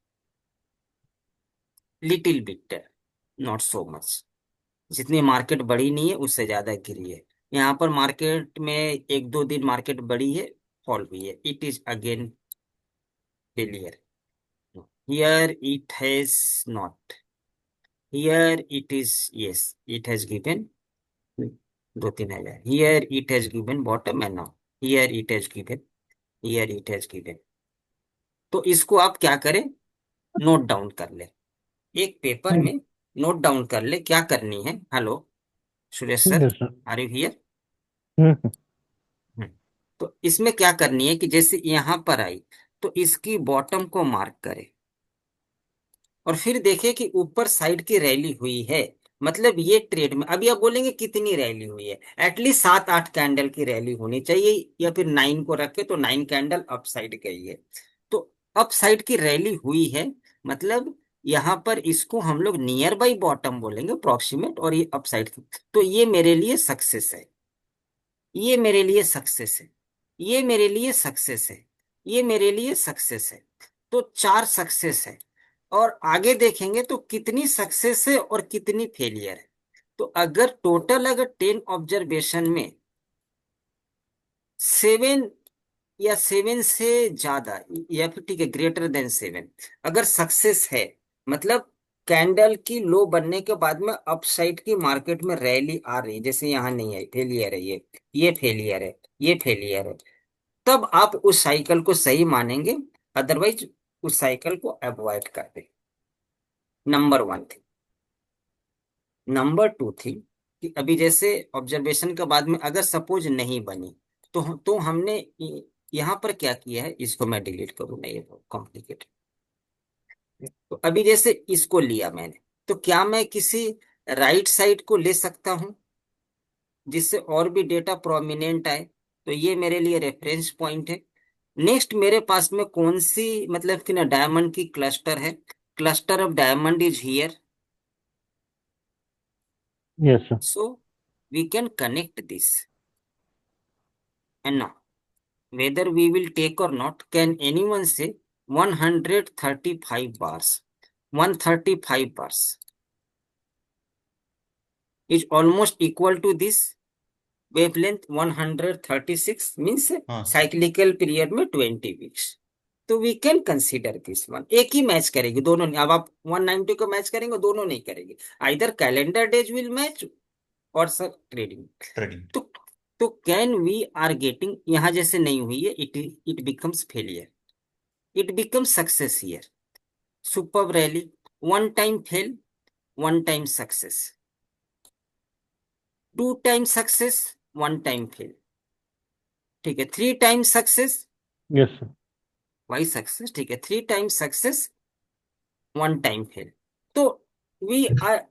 S1: little bit, not so much. जितनी मार्केट बढ़ी नहीं है उससे ज्यादा गिरी है। यहाँ पर मार्केट में एक दो दिन मार्केट बढ़ी है, फॉल हुई है, it is again failure. Here it has not, here it is, yes it has given 2-3 हजार, here it has given bottom and now here it has given, here it has given. तो इसको आप क्या करें, note down कर ले एक paper में, नोट डाउन कर ले क्या करनी है। Hello Suresh sir,
S3: yes sir.
S1: Are you here?
S3: Hmm.
S1: तो इसमें क्या करनी है कि जैसे यहां पर आई तो इसकी बॉटम को मार्क करे और फिर देखे कि ऊपर साइड की रैली हुई है। मतलब ये ट्रेड में अभी आप बोलेंगे कितनी रैली हुई है, एटलीस्ट 7-8 कैंडल की रैली होनी चाहिए, या फिर 9 को रखे तो 9 कैंडल अप साइड गई है। तो अप साइड की रैली हुई है, मतलब यहां पर इसको हम लोग नियर बाई बॉटम बोलेंगे, अप्रोक्सीमेट, और ये अप साइड की। तो ये मेरे लिए सक्सेस है, ये मेरे लिए सक्सेस है, ये मेरे लिए सक्सेस है, ये मेरे लिए सक्सेस है। तो 4 सक्सेस है। और आगे देखेंगे तो कितनी सक्सेस है और कितनी फेलियर है। तो अगर टोटल अगर 10 ऑब्जर्वेशन में 7 या 7 से ज्यादा, या फिर ठीक है ग्रेटर देन 7 अगर सक्सेस है, मतलब कैंडल की लो बनने के बाद में अपसाइड की मार्केट में रैली आ रही, जैसे यहाँ नहीं आई, फेलियर है ये फेलियर है, ये फेलियर है, तब आप उस साइकिल को सही मानेंगे, अदरवाइज उस साइकिल को अवॉइड कर दे। नंबर 1 थी। नंबर 2 थी कि अभी जैसे ऑब्जर्वेशन के बाद में अगर सपोज नहीं बनी, तो हमने यहाँ पर क्या किया है, इसको मैं डिलीट करूँ नहीं, ये कॉम्प्लिकेटेड। तो अभी जैसे इसको लिया मैंने, तो क्या मैं किसी राइट साइड को ले सकता हूं जिससे और भी डेटा प्रोमिनेंट आए? तो ये मेरे लिए रेफरेंस पॉइंट है। नेक्स्ट मेरे पास में कौन सी, मतलब कि ना डायमंड की क्लस्टर है, cluster of diamond is here.
S3: Yes sir.
S1: So we can connect this and now whether we will take or not, can anyone say 135 bars, 135 bars is almost equal to this wavelength 136, means
S9: हाँ
S1: cyclical period में 20 weeks। तो we can consider this one, एक ही match करेगी, दोनों नहीं। अब आप 190 को मैच करेंगे, दोनों नहीं करेगी, either calendar days will match और सर ट्रेडिंग।
S9: ट्रेडिंग।
S1: तो कैन वी आर गेटिंग, यहां जैसे नहीं हुई है, it becomes failure, it becomes success here. Super rally, one time fail, one time success, 2 time success, 1 time fail, ठीक है, 3 time success,
S3: yes sir.
S1: Why success, ठीक है, 3 टाइम सक्सेस, 1 टाइम फेल। तो वी आर,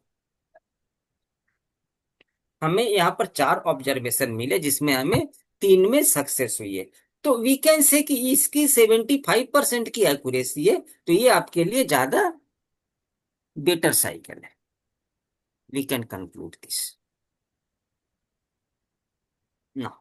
S1: हमें यहाँ पर 4 observation मिले जिसमें हमें 3 में सक्सेस हुई है। तो वी कैन से कि इसकी 75% की एक्यूरेसी है, तो ये आपके लिए ज्यादा बेटर साइकिल है। वी कैन कंक्लूड दिस ना।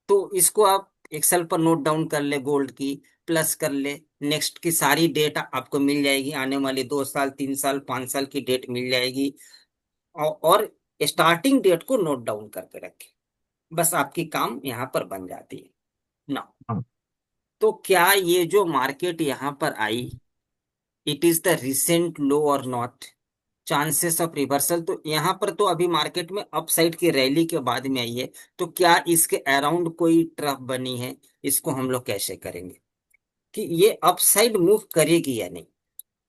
S1: तो इसको आप एक्सेल पर नोट डाउन कर ले, गोल्ड की प्लस कर ले, नेक्स्ट की सारी डेट आपको मिल जाएगी, आने वाली 2 साल 3 साल 5 साल की डेट मिल जाएगी। और स्टार्टिंग डेट को नोट डाउन करके रखें, बस आपकी काम यहाँ पर बन जाती है ना। तो क्या ये जो मार्केट यहाँ पर आई, इट इज द रिसेंट लो और नॉट, चांसेस ऑफ रिवर्सल? तो यहाँ पर तो अभी मार्केट में अपसाइड की रैली के बाद में आई है, तो क्या इसके अराउंड कोई ट्रफ बनी है? इसको हम लोग कैसे करेंगे कि ये अपसाइड मूव करेगी या नहीं?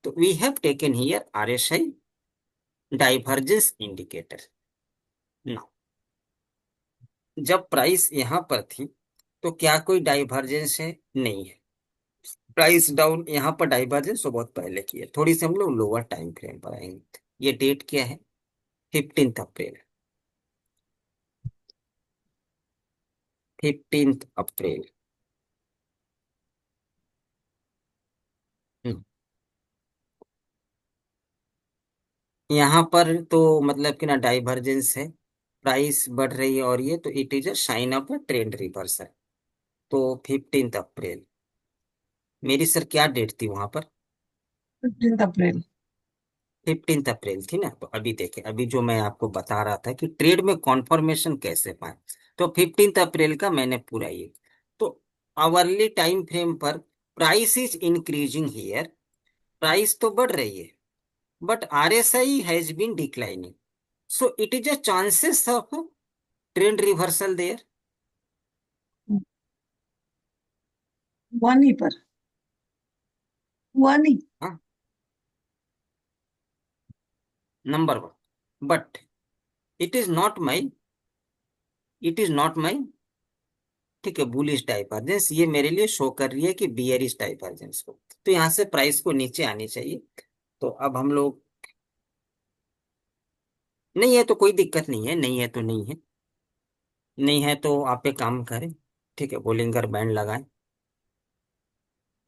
S1: तो we have taken here RSI divergence indicator. ना, जब प्राइस यहाँ पर थी तो क्या कोई डाइवर्जेंस है? नहीं है। प्राइस डाउन यहाँ पर डाइवर्जेंस तो बहुत पहले की है, थोड़ी सी हम लोग लोअर टाइम फ्रेम पर आएंगे। ये डेट क्या है? 15 अप्रैल, 15 अप्रैल। हम्म, यहाँ पर तो मतलब कि ना डाइवर्जेंस है, प्राइस बढ़ रही है, और ये तो it is a sign of a trend reversal. तो 15 अप्रैल मेरी सर क्या डेट थी वहां पर?
S11: 15 अप्रैल।
S1: 15 अप्रैल थी ना। तो अभी देखें, अभी जो मैं आपको बता रहा था कि ट्रेड में कॉन्फर्मेशन कैसे पाए, तो 15 अप्रैल का मैंने पूरा ये। तो आवरली टाइम फ्रेम पर price is increasing here, price तो बढ़ रही है, but RSI has been declining, so it is a chances of trend reversal there.
S11: हुआ नहीं, पर हुआ नहीं।
S1: हाँ, number one, but it is not my, it is not my, ठीक है, बुलिश डाइवर्जेंस ये मेरे लिए शो कर रही है कि बियरिश डाइवर्जेंस को। तो यहाँ से प्राइस को नीचे आनी चाहिए। तो अब हम लोग, नहीं है तो कोई दिक्कत नहीं है, नहीं है तो नहीं है, नहीं है तो आप एक काम करें, ठीक है, बोलिंगर बैंड लगाएं।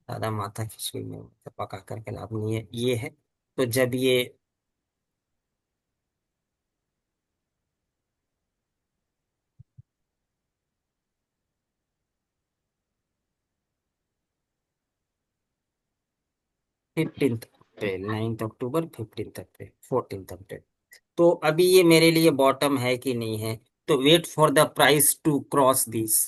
S1: ज्यादा माथा खिंचड़ी में पका करके लाभ नहीं है, ये है। तो जब ये 15 अप्रैल, 9 अक्टूबर, 15 अप्रैल, 14 अप्रैल, तो अभी ये मेरे लिए बॉटम है कि नहीं है? तो wait for the price to cross this,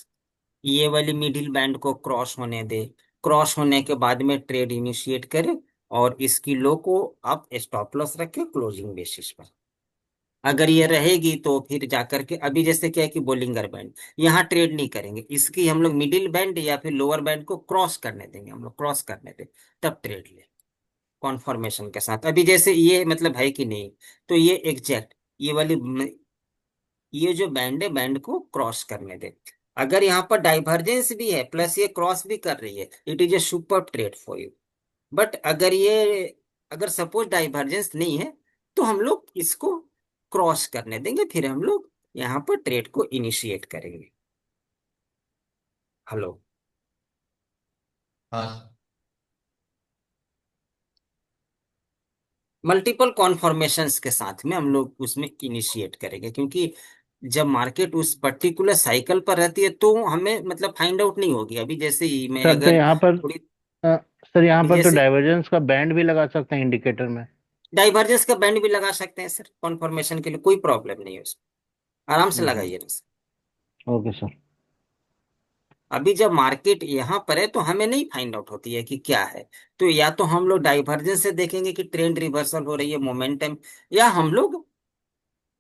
S1: ये वाली मिडिल बैंड को क्रॉस होने दे, क्रॉस होने के बाद में ट्रेड इनिशिएट करे, और इसकी लो को आप स्टॉप लॉस रखे क्लोजिंग बेसिस पर। अगर ये रहेगी तो फिर जाकर के, अभी जैसे क्या है कि बोलिंगर बैंड, यहाँ ट्रेड नहीं करेंगे, इसकी हम लोग मिडिल बैंड या फिर लोअर बैंड को क्रॉस करने देंगे, हम लोग क्रॉस करने दें, तब ट्रेड ले कॉन्फर्मेशन के साथ। अभी जैसे ये मतलब है कि नहीं, तो ये एग्जैक्ट ये वाली ये जो बैंड है, बैंड को क्रॉस करने दे। अगर यहाँ पर डाइवर्जेंस भी है प्लस ये क्रॉस भी कर रही है, it is a super trade for you. But अगर सपोज डाइवर्जेंस नहीं है, तो हम लोग इसको क्रॉस करने देंगे, फिर हम लोग यहाँ पर ट्रेड को इनिशिएट करेंगे। हेलो।
S9: हाँ
S1: मल्टीपल कॉन्फर्मेशंस के साथ में हम लोग उसमें इनिशिएट करेंगे, क्योंकि जब मार्केट उस पर्टिकुलर साइकिल पर रहती है तो हमें मतलब फाइंड आउट नहीं होगी। अभी जैसे ही मैं
S3: सर तो
S1: अगर
S3: यहाँ पर
S1: थोड़ी,
S3: सर यहाँ पर तो
S1: जैसे
S3: डाइवर्जेंस का बैंड भी लगा सकते हैं इंडिकेटर में।
S1: डाइवर्जेंस का बैंड भी लगा सकते हैं सर कॉन्फर्मेशन के लिए, कोई प्रॉब्लम नहीं है उसमें, आराम से लगाइए ना सर।
S3: Okay sir.
S1: अभी जब मार्केट यहाँ पर है तो हमें नहीं फाइंड आउट होती है कि क्या है, तो या तो हम लोग डाइवर्जेंस से देखेंगे कि ट्रेंड रिवर्सल हो रही है, मोमेंटम, या हम लोग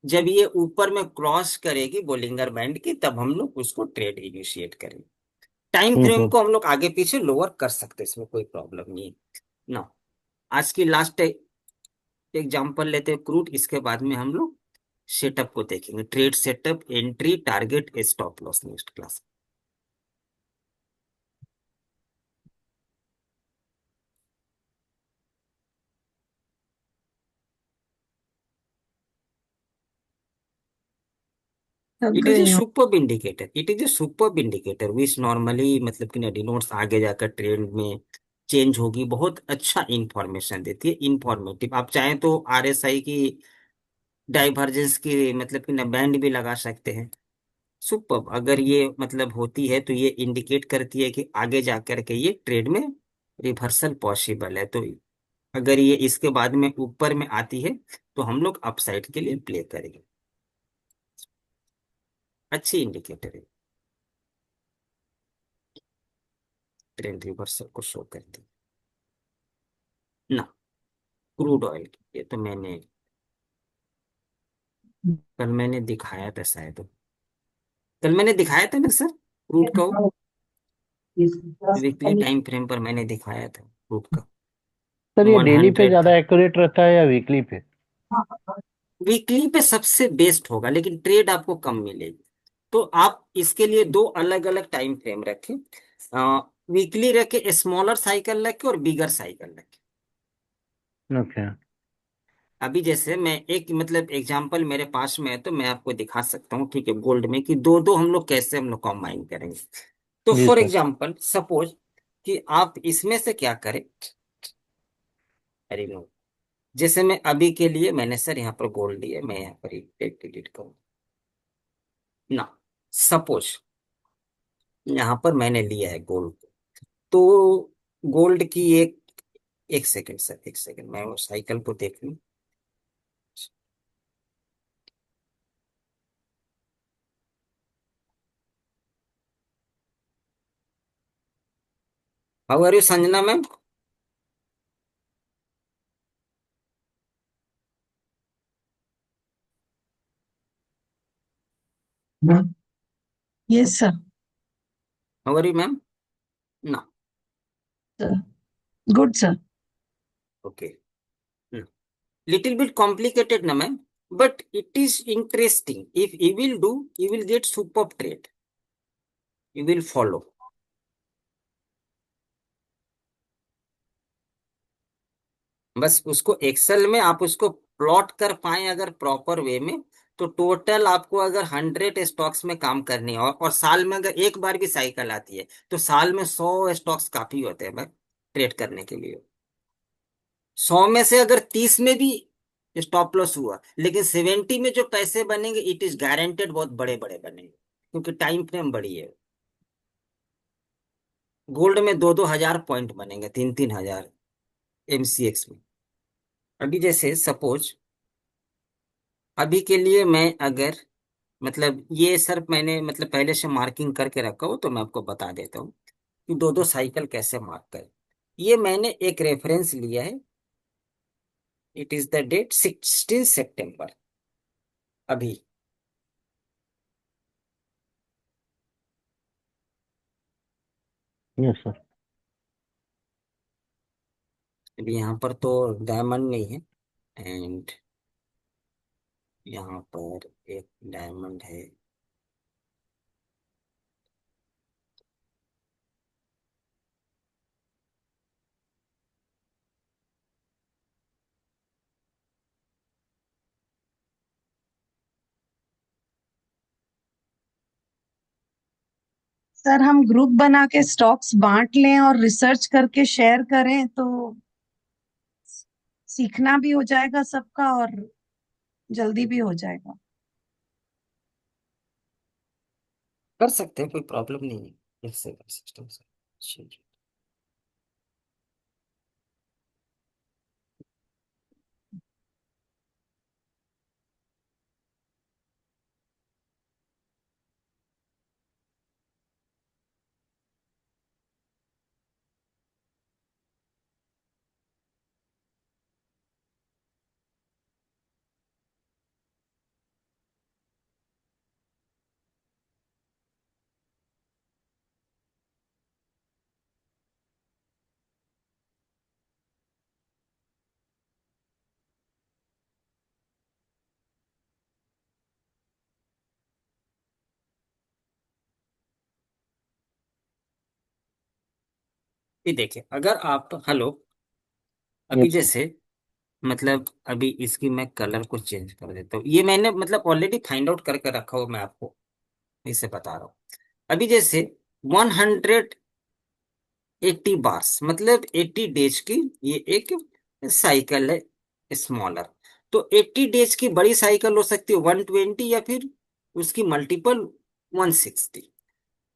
S1: जब ये ऊपर में क्रॉस करेगी बोलिंगर बैंड की, तब हम लोग उसको ट्रेड इनिशिएट करेंगे। Time frame
S3: sir.
S1: को हम लोग आगे पीछे लोअर कर सकते हैं, इसमें कोई प्रॉब्लम नहीं है ना। आज की लास्ट एग्जांपल लेते हैं क्रूड, इसके बाद में हम लोग सेटअप को देखेंगे, trade setup, entry, target, stop loss next class.
S11: थक
S1: इट इज ए
S11: गई हूँ।
S1: Superb indicator, it is a superb indicator which normally मतलब कि डिनोट्स आगे जाकर ट्रेंड में चेंज होगी, बहुत अच्छा इंफॉर्मेशन देती है, इंफॉर्मेटिव। आप चाहें तो RSI की डाइवर्जेंस की मतलब कि ना बैंड भी लगा सकते हैं। सुपर्ब, अगर ये मतलब होती है तो ये इंडिकेट करती है कि आगे जाकर के ये ट्रेड में रिवर्सल पॉसिबल है। तो अगर ये इसके बाद में ऊपर में आती है तो हम लोग अपसाइड के लिए प्ले करेंगे, अच्छी इंडिकेटर है, ट्रेंड रिवर्सल को शो करती है ना। क्रूड ऑयल की ये तो मैंने कल मैंने दिखाया था शायद, कल मैंने दिखाया था ना सर क्रूड का, वीकली टाइम फ्रेम पर मैंने दिखाया था क्रूड का
S3: सर ये डेली पे
S1: 100
S3: ज्यादा
S1: था।
S3: एक्यूरेट रहता है या वीकली पे?
S1: वीकली पे सबसे बेस्ट होगा, लेकिन ट्रेड आपको कम मिलेगी। तो आप इसके लिए दो अलग अलग टाइम फ्रेम रखें, वीकली रखे, स्मॉलर साइकिल रखे और बिगर साइकिल रखे।
S3: ओके।
S1: अभी जैसे मैं एक मतलब एग्जांपल मेरे पास में है तो मैं आपको दिखा सकता हूँ, ठीक है, गोल्ड में कि दो दो हम लोग कैसे हम लोग कंबाइन करेंगे। तो
S3: जी
S1: फॉर
S3: सर।
S1: एग्जांपल सपोज कि आप इसमें से क्या करें, अरे नो, जैसे मैं अभी के लिए मैंने सर यहाँ पर गोल्ड लिया, मैं यहाँ पर एक डिलीट करूँ ना, सपोज यहाँ पर मैंने लिया है गोल्ड, तो गोल्ड की एक सेकंड सर, एक सेकंड मैं वो साइकिल को देख लूं। How are you Sanjana ma'am?
S11: Yes, sir.
S1: How are you ma'am? ना,
S11: Sir. Good, sir.
S1: Okay, little bit complicated na ma'am, but it is interesting. If you will do, you will get superb trade, you will follow. बस उसको Excel में आप उसको plot कर पाए अगर proper way में, तो टोटल आपको अगर 100 स्टॉक्स में काम करनी है, और साल में अगर एक बार भी साइकिल आती है, तो साल में 100 स्टॉक्स काफी होते हैं भाई ट्रेड करने के लिए। 100 में से अगर 30 में भी स्टॉप लॉस हुआ, लेकिन 70 में जो पैसे बनेंगे इट इज गारंटेड बहुत बड़े बड़े बनेंगे, क्योंकि टाइम फ्रेम बड़ी है। गोल्ड में 2-2 हजार पॉइंट बनेंगे, 3-3 हजार एमसीएक्स में। अभी जैसे सपोज अभी के लिए मैं अगर मतलब ये सर मैंने मतलब पहले से मार्किंग करके रखा हो, तो मैं आपको बता देता हूँ कि दो दो साइकिल कैसे मार्क करें। ये मैंने एक रेफरेंस लिया है, इट इज द डेट 16 सितंबर। अभी
S3: यस सर।
S1: अभी यहाँ पर तो डायमंड नहीं है, एंड यहाँ पर एक डायमंड है।
S11: सर हम ग्रुप बना के स्टॉक्स बांट लें और रिसर्च करके शेयर करें तो सीखना भी हो जाएगा सबका और जल्दी भी हो जाएगा।
S1: कर सकते हैं, कोई प्रॉब्लम नहीं है, इससे कर सिस्टम से। चलिए। ये देखिए, अगर आप हेलो, अभी
S3: यस सर।
S1: जैसे मतलब अभी इसकी मैं कलर को चेंज कर देता हूँ, ये मैंने मतलब ऑलरेडी फाइंड आउट करके रखा हो, मैं आपको इसे बता रहा हूँ। अभी जैसे 180 बार्स मतलब 80 डेज की ये एक साइकिल है, स्मॉलर। तो 80 डेज की बड़ी साइकिल हो सकती है 120, या फिर उसकी मल्टीपल 160।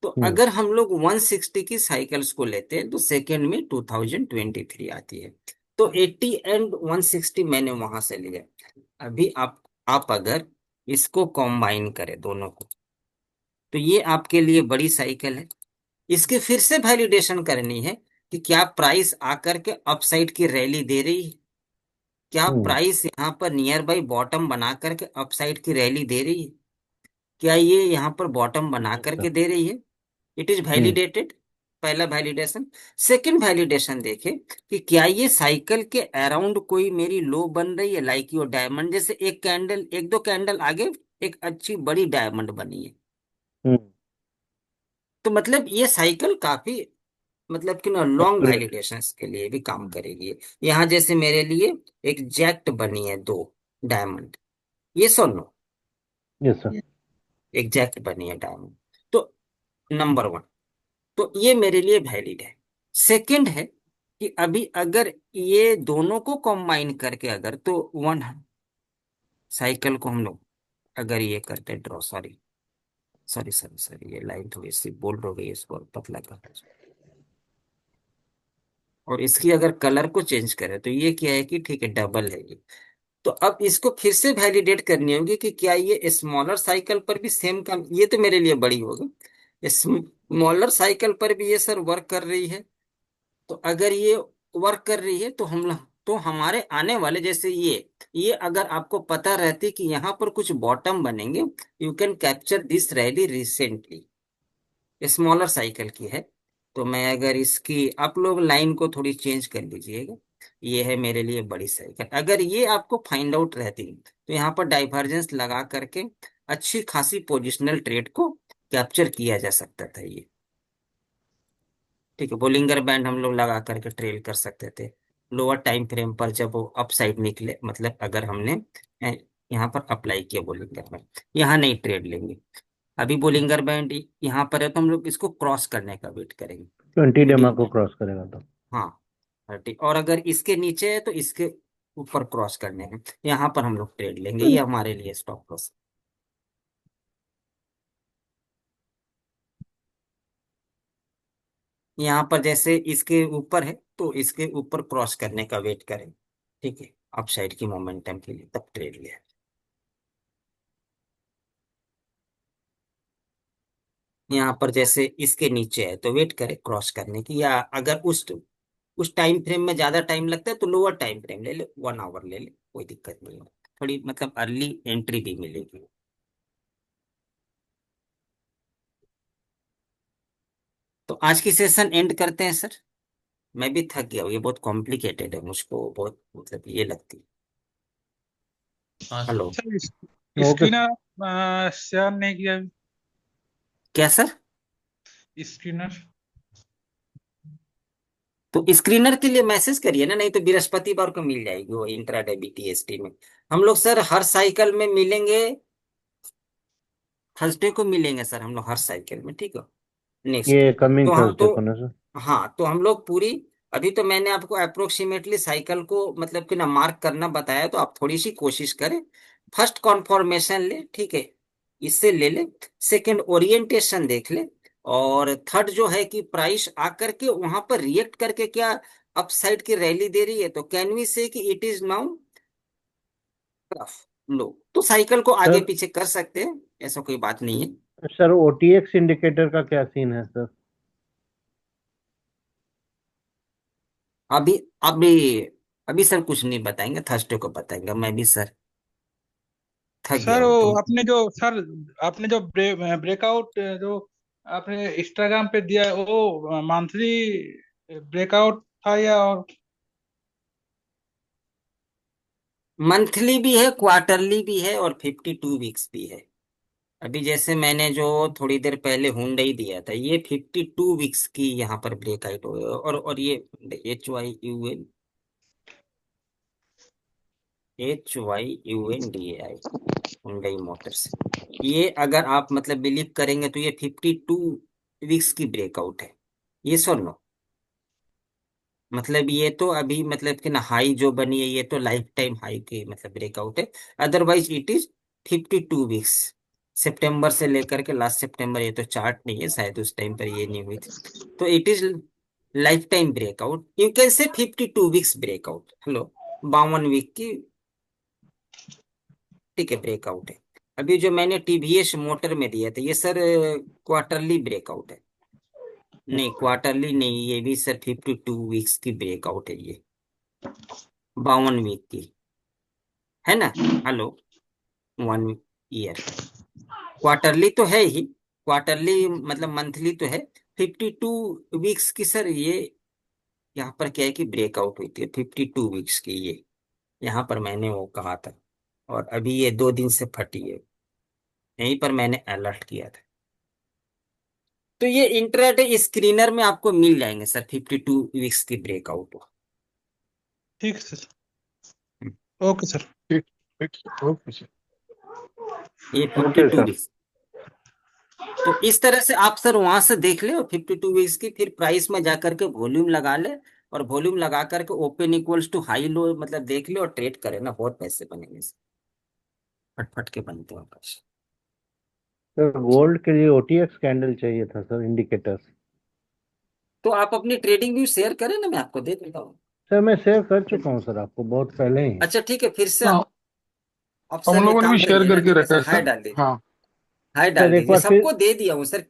S1: तो अगर हम लोग 160 की साइकिल्स को लेते हैं, तो सेकेंड में 2023 आती है। तो 80 एंड 160 मैंने वहां से लिया। अभी आप अगर इसको कॉम्बाइन करें दोनों को, तो ये आपके लिए बड़ी साइकिल है। इसकी फिर से वैलिडेशन करनी है कि क्या प्राइस आकर के अपसाइड की रैली दे रही है, क्या प्राइस यहाँ पर नियर बाई बॉटम बना करके अपसाइड की रैली दे रही है, क्या ये यहाँ पर बॉटम बना
S3: यस सर।
S1: करके दे रही है। इट इज वैलिडेटेड, पहला वैलिडेशन। सेकंड वैलिडेशन देखे कि क्या ये साइकिल के अराउंड कोई मेरी लो बन रही है, लाइक योर डायमंड। जैसे एक कैंडल, एक दो कैंडल आगे एक अच्छी बड़ी डायमंड बनी है, तो मतलब ये साइकिल काफी मतलब कि ना लॉन्ग
S3: एक्यूरेट।
S1: वैलिडेशंस के लिए भी काम करेगी। यहाँ जैसे मेरे लिए एक जैक्ट बनी है, दो डायमंड, ये सुनो,
S3: यस सर।
S1: एक जैक्ट बनी है डायमंड। तो नंबर वन, तो ये मेरे लिए वैलिड है। सेकंड है कि अभी अगर ये दोनों को कंबाइन करके अगर तो वन साइकिल को हम लोग अगर ये करते draw, sorry sorry sorry sorry, ये लाइन थोड़ी सी बोल्ड हो गई, इसको पतला कर, और इसकी अगर कलर को चेंज करें तो ये क्या है कि ठीक है डबल है ये। तो अब इसको फिर से वैलिडेट करनी होगी कि क्या ये स्मॉलर साइकिल पर भी सेम काम, ये तो मेरे लिए बड़ी होगी, स्मॉलर साइकिल पर भी ये सर वर्क कर रही है। तो अगर ये वर्क कर रही है तो हम लोग, तो हमारे आने वाले जैसे ये अगर आपको पता रहती कि यहाँ पर कुछ बॉटम बनेंगे, you can capture this rally recently, smaller cycle की है। तो मैं अगर इसकी, आप लोग लाइन को थोड़ी चेंज कर लीजिएगा, ये है मेरे लिए बड़ी साइकिल। अगर ये आपको फाइंड आउट रहती तो यहाँ पर डाइवर्जेंस लगा करके अच्छी खासी पोजिशनल ट्रेड को कैप्चर किया जा सकता था ये। ठीक है, बोलिंगर बैंड हम लोग लगा करके ट्रेल कर सकते थे लोअर टाइम फ्रेम पर, जब वो अप साइड निकले, मतलब अगर हमने यहाँ पर अप्लाई किया बोलिंगर बैंड, यहाँ नहीं ट्रेड लेंगे। अभी बोलिंगर बैंड यहाँ पर है तो हम लोग इसको क्रॉस करने का वेट करेंगे,
S3: 20 डेमा
S1: मीडियम
S3: को
S1: बैंड।
S3: क्रॉस करेगा तो।
S1: हाँ 30, और अगर इसके नीचे है तो इसके ऊपर क्रॉस करने हैं, यहाँ पर हम लोग ट्रेड लेंगे, ये हमारे लिए स्टॉप लॉस। यहाँ पर जैसे इसके ऊपर है तो इसके ऊपर क्रॉस करने का वेट करें, ठीक है, अप साइड की मोमेंटम के लिए, तब ट्रेड ले। यहाँ पर जैसे इसके नीचे है तो वेट करें क्रॉस करने की, या अगर उस टाइम फ्रेम में ज्यादा टाइम लगता है तो लोअर टाइम फ्रेम ले ले, 1 आवर ले ले, कोई दिक्कत नहीं है, थोड़ी मतलब अर्ली एंट्री भी मिलेगी। तो आज की सेशन एंड करते हैं सर, मैं भी थक गया हूँ, ये बहुत कॉम्प्लिकेटेड है, मुझको बहुत मतलब ये लगती।
S2: हाँ sir.
S1: Hello,
S8: sir
S3: okay
S8: screen share नहीं किया
S1: क्या सर?
S8: स्क्रीनर।
S1: तो स्क्रीनर के लिए मैसेज करिए ना, नहीं तो बृहस्पतिवार को मिल जाएगी वो इंट्राडे बीटीएसटी में। हम लोग सर हर साइकिल में मिलेंगे, थर्सडे को मिलेंगे सर हम लोग हर साइकिल में, ठीक है नेक्स्ट।
S3: ये कमिंग
S1: तो हम
S3: थर्सडे
S1: तो,
S3: को ना सर?
S1: हाँ तो हम लोग पूरी, अभी तो मैंने आपको अप्रोक्सीमेटली साइकिल को मतलब कि ना मार्क करना बताया, तो आप थोड़ी सी कोशिश करें, फर्स्ट कॉन्फर्मेशन ले, ठीक है, इससे ले ले, सेकंड ओरिएंटेशन देख ले, और थर्ड जो है कि प्राइस आकर के वहां पर रिएक्ट करके क्या अपसाइड की रैली दे रही है, तो कैन वी से कि इट इज नाउ लो, तो साइकिल को आगे
S3: सर
S1: पीछे कर सकते हैं, ऐसा कोई बात नहीं है।
S3: सर ओटीएक्स इंडिकेटर का क्या सीन है सर?
S1: अभी अभी अभी सर कुछ नहीं बताएंगे, थर्सडे को बताएंगे, मैं भी सर थक गया
S8: सर
S1: हूँ
S8: वो
S1: तुम।
S8: आपने जो ब्रेकआउट जो आपने इंस्टाग्राम पे दिया है, वो मंथली ब्रेकआउट था या और
S1: मंथली भी है, क्वार्टरली भी है, और 52 वीक्स भी है। अभी जैसे मैंने जो थोड़ी देर पहले हुंडई दिया था, ये 52 वीक्स की यहाँ पर ब्रेकआउट हो, और ये HYUNDAI हुंडई मोटर्स, ये अगर आप मतलब बिलीव करेंगे तो ये 52 वीक्स की ब्रेकआउट है, ये सुन लो, मतलब ये तो अभी मतलब कि ना हाई जो बनी है ये तो लाइफ टाइम हाई की मतलब ब्रेकआउट है। अदरवाइज इट इज 52 वीक्स, सितंबर से लेकर के लास्ट सितंबर, ये तो चार्ट नहीं है शायद उस टाइम पर ये नहीं हुई थी, तो it is life time breakout, you can say 52 weeks breakout. Hello, 52 week की, ठीक है, ब्रेकआउट है। अभी जो मैंने टीवीएस मोटर में दिया था ये सर क्वार्टरली ब्रेकआउट है, नहीं क्वार्टरली नहीं, ये भी सर 52 वीक्स की ब्रेकआउट है ये, 52 वीक की, है ना। हेलो, 1 ईयर, क्वार्टरली तो है ही, क्वार्टरली मतलब मंथली तो है, 52 वीक्स की सर ये यहाँ पर क्या है कि ब्रेकआउट हुई थी 52 वीक्स की ये, यहाँ पर मैंने वो कहा था, और अभी ये 2 दिन से फटी है, यहीं पर मैंने अलर्ट किया था। तो ये इंट्राडे स्क्रीनर में आपको मिल जाएंगे सर 52 वीक्स की ब्रेकआउट।
S8: ठीक है सर। Okay sir.
S5: ठीक ठीक ओके सर।
S1: ये fifty
S3: okay
S1: two
S3: sir.
S1: Weeks तो इस तरह से आप सर वहां से देख ले, और 52 वीक्स की फिर प्राइस में जाकर के वॉल्यूम लगा ले, और वॉल्यूम लगा करके open equals to high low मतलब देख लो और ट्रेड करे ना, बहुत पैसे बनेंगे इससे। फटफट के बनते हैं पैसे।
S3: सर गोल्ड के लिए ओटीएक्स कैंडल चाहिए था सर, इंडिकेटर्स।
S1: तो आप अपनी ट्रेडिंग व्यू शेयर करें ना, मैं आपको दे देता हूँ।
S3: सर मैं शेयर कर चुका हूँ सर आपको बहुत पहले ही।
S1: अच्छा ठीक है, फिर से
S5: हाँ,
S1: अब
S5: हम
S1: सर एक
S5: लोगों ने भी
S1: काम
S5: शेयर
S1: करिए ना,
S5: करके
S1: ठीक है
S5: रखा
S1: सर,
S5: है
S1: हाई
S5: सर।
S1: डाल दीजिए।
S5: हाँ
S1: हाई डाल
S3: सर एक
S1: दीजिए,
S3: बार फिर,
S1: सबको दे दिया हूँ सर।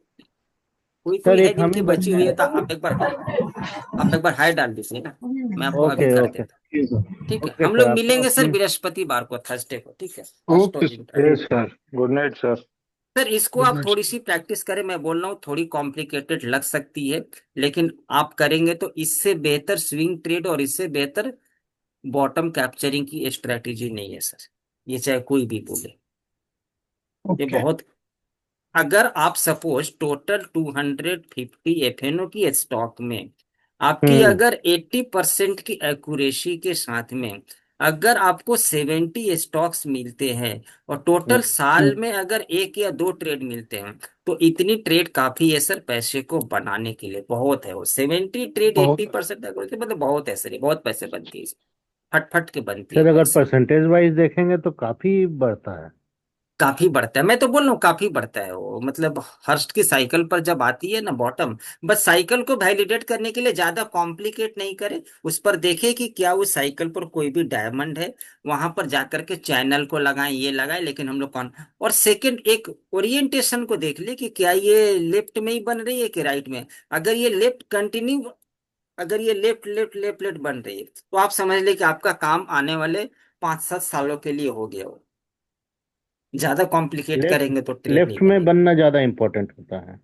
S1: कोई कोई
S3: सर
S1: है
S3: एक हम ही
S1: जिनकी बची हुई है तो आप एक बार हाई डाल दीजिए ना, मैं आपको अभी
S3: ओके
S1: कर
S3: ओके
S1: देता हूँ। ठीक है,
S3: ओके
S1: हम
S3: सर
S1: लोग
S3: आप
S1: मिलेंगे सर
S3: अपनी।
S1: बृहस्पतिवार को, थर्सडे को, ठीक है, फर्स्ट
S5: ओके
S1: और
S5: sir.
S3: Yes sir, good night sir.
S1: Sir इसको
S5: गुड
S1: आप
S5: नाइट
S1: थोड़ी
S5: सर।
S1: सी प्रैक्टिस करें, मैं बोल रहा हूँ थोड़ी कॉम्प्लिकेटेड लग सकती है, लेकिन आप करेंगे तो इससे बेहतर स्विंग ट्रेड और इससे बेहतर बॉटम कैप्चरिंग की स्ट्रेटेजी नहीं है सर, ये चाहे कोई भी बोले। ये
S5: ओके।
S1: बहुत, अगर आप सपोज टोटल 250 एफएनओ की स्टॉक में आपकी
S3: हम्म
S1: अगर 80% की एक्यूरेसी के साथ में अगर आपको 70 स्टॉक्स मिलते हैं और टोटल
S3: हम्म
S1: साल में अगर एक या दो ट्रेड मिलते हैं, तो इतनी ट्रेड काफी है सर पैसे को बनाने के लिए, बहुत है वो 70 ट्रेड
S5: बहुत
S1: 80% एक्यूरेसी मतलब बहुत है सर, ये बहुत पैसे बनती है, फट फट के बनती है
S3: सर अगर
S1: पैसे।
S3: परसेंटेज वाइज देखेंगे तो काफी बढ़ता है।
S1: काफी बढ़ता है, मैं तो बोल रहा हूँ काफी बढ़ता है वो, मतलब हर्स्ट की साइकिल पर जब आती है ना बॉटम, बस साइकिल को वैलिडेट करने के लिए ज्यादा कॉम्प्लिकेट नहीं करे, उस पर देखे कि क्या उस साइकिल पर कोई भी डायमंड है, वहां पर जाकर के चैनल को लगाएं, ये लगाएं, लेकिन हम लोग कौन, और सेकंड एक ओरिएंटेशन को देख ले कि क्या ये लेफ्ट में ही बन रही है कि राइट में। अगर ये लेफ्ट कंटिन्यू, अगर ये लेफ्ट लेफ्ट लेफ्ट लेफ्ट बन रही है, तो आप समझ ले कि आपका काम आने वाले 5-7 सालों के लिए हो गया हो, ज्यादा कॉम्प्लिकेट
S3: लेफ्ट
S1: करेंगे तो ट्रेड नहीं
S3: लेफ्ट में
S1: बनेगी।
S3: बनना ज्यादा इंपॉर्टेंट होता है।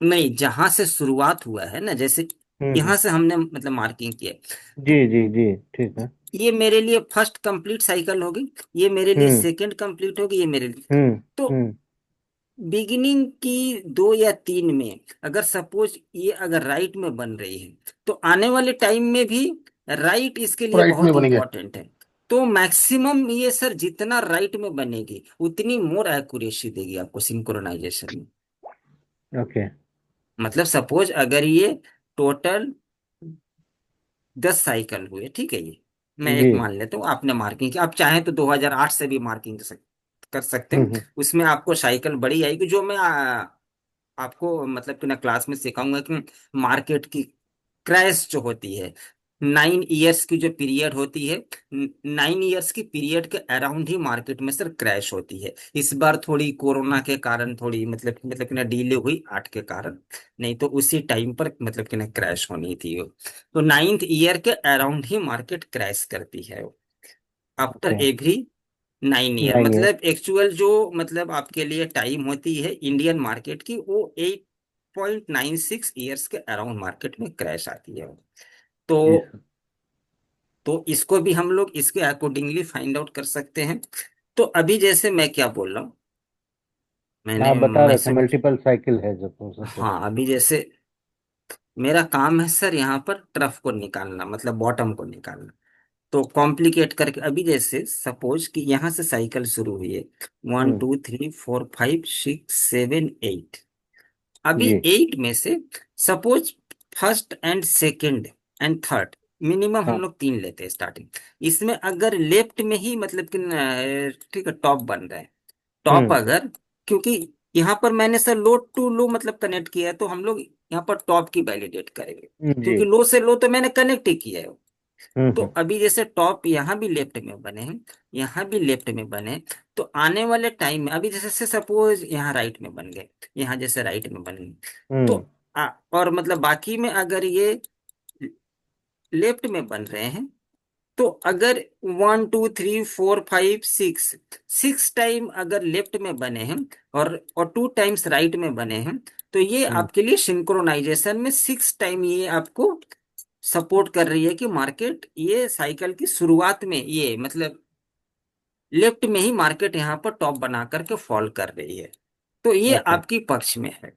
S1: नहीं, जहां से शुरुआत हुआ है ना, जैसे
S3: हम्म।
S1: यहां से हमने मतलब मार्किंग किया है,
S3: जी
S1: तो
S3: जी जी ठीक है।
S1: ये मेरे लिए फर्स्ट कंप्लीट साइकिल होगी, ये मेरे लिए
S3: हम्म
S1: सेकंड कंप्लीट होगी, ये मेरे लिए,
S3: हम्म
S1: तो
S3: हम्म
S1: बिगिनिंग की 2 या 3 में अगर सपोज ये अगर राइट में बन रही है, तो आने वाले टाइम में भी राइट इसके लिए
S5: राइट में
S1: बहुत
S5: बनेंगे।
S1: इंपॉर्टेंट है। तो मैक्सिमम ये सर जितना राइट में बनेगी उतनी मोर एक्यूरेसी देगी आपको सिंक्रोनाइजेशन में।
S3: ओके।
S1: मतलब सपोज अगर ये टोटल 10 साइकिल हुए, ठीक है, ये मैं
S3: जी।
S1: एक मान लेता हूँ, आपने मार्किंग की, आप चाहें तो 2008 से भी मार्किंग कर सकते हैं,
S3: हम्म
S1: उसमें आपको साइकिल बड़ी आएगी, जो मैं आपको मतलब कि ना क्लास में सिखाऊंगा कि मार्केट की क्रैश जो होती है 9 इयर्स की जो पीरियड होती है, 9 इयर्स की पीरियड के अराउंड ही मार्केट में सर क्रैश होती है। इस बार थोड़ी कोरोना के कारण थोड़ी मतलब कि ना डिले हुई 8 के कारण, नहीं तो उसी टाइम पर मतलब कि ना क्रैश होनी थी वो। तो 9th ईयर के अराउंड ही मार्केट क्रैश करती है after
S3: okay.
S1: Every 9 year,
S3: 9 year.
S1: मतलब एक्चुअल जो मतलब आपके लिए टाइम होती है इंडियन मार्केट की, वो 8.96 ईयर्स के अराउंड मार्केट में क्रैश आती है। तो
S3: जी सर।
S1: इसको भी हम लोग इसके अकॉर्डिंगली फाइंड आउट कर सकते हैं। तो अभी जैसे मैं क्या बोल रहा हूँ, मैंने
S3: आप बता रहे थे
S1: मैसेज,
S3: मल्टीपल साइकिल है जब हो सके
S1: हाँ
S3: तो।
S1: अभी जैसे मेरा काम है सर यहाँ पर ट्रफ को निकालना, मतलब बॉटम को निकालना, तो कॉम्प्लिकेट करके अभी जैसे सपोज कि यहाँ से साइकिल शुरू हुई है, वन
S3: हम्म।
S1: 2 3 4 5 6 7 8, अभी
S3: जी।
S1: 8 में से suppose first and second and third, minimum हम
S3: हाँ।
S1: लोग 3 लेते हैं स्टार्टिंग, इसमें अगर लेफ्ट में ही मतलब कि ठीक है टॉप बन रहा है, टॉप
S3: हम्म।
S1: अगर, क्योंकि यहाँ पर मैंने सर लो टू लो मतलब कनेक्ट किया है, तो हम लोग यहाँ पर टॉप की वैलिडेट करेंगे,
S3: जी।
S1: क्योंकि लो से लो तो मैंने कनेक्ट ही किया है। तो
S3: हम्म।
S1: अभी जैसे टॉप यहाँ भी लेफ्ट में बने हैं, यहाँ भी लेफ्ट में बने हैं, तो आने वाले टाइम में अभी जैसे सपोज यहाँ राइट में बन गए, यहाँ जैसे राइट में बन गए, तो
S3: हम्म
S1: और मतलब बाकी में अगर ये लेफ्ट में बन रहे हैं, तो अगर 1 2 3 4 5 6 6 टाइम अगर लेफ्ट में बने हैं और 2 टाइम्स राइट में बने हैं, तो ये
S3: हम्म
S1: आपके लिए सिंक्रोनाइजेशन में 6 टाइम ये आपको सपोर्ट कर रही है कि मार्केट ये साइकिल की शुरुआत में ये मतलब लेफ्ट में ही मार्केट यहाँ पर टॉप बना करके फॉल कर रही है, तो ये
S3: ओके।
S1: आपकी पक्ष में है।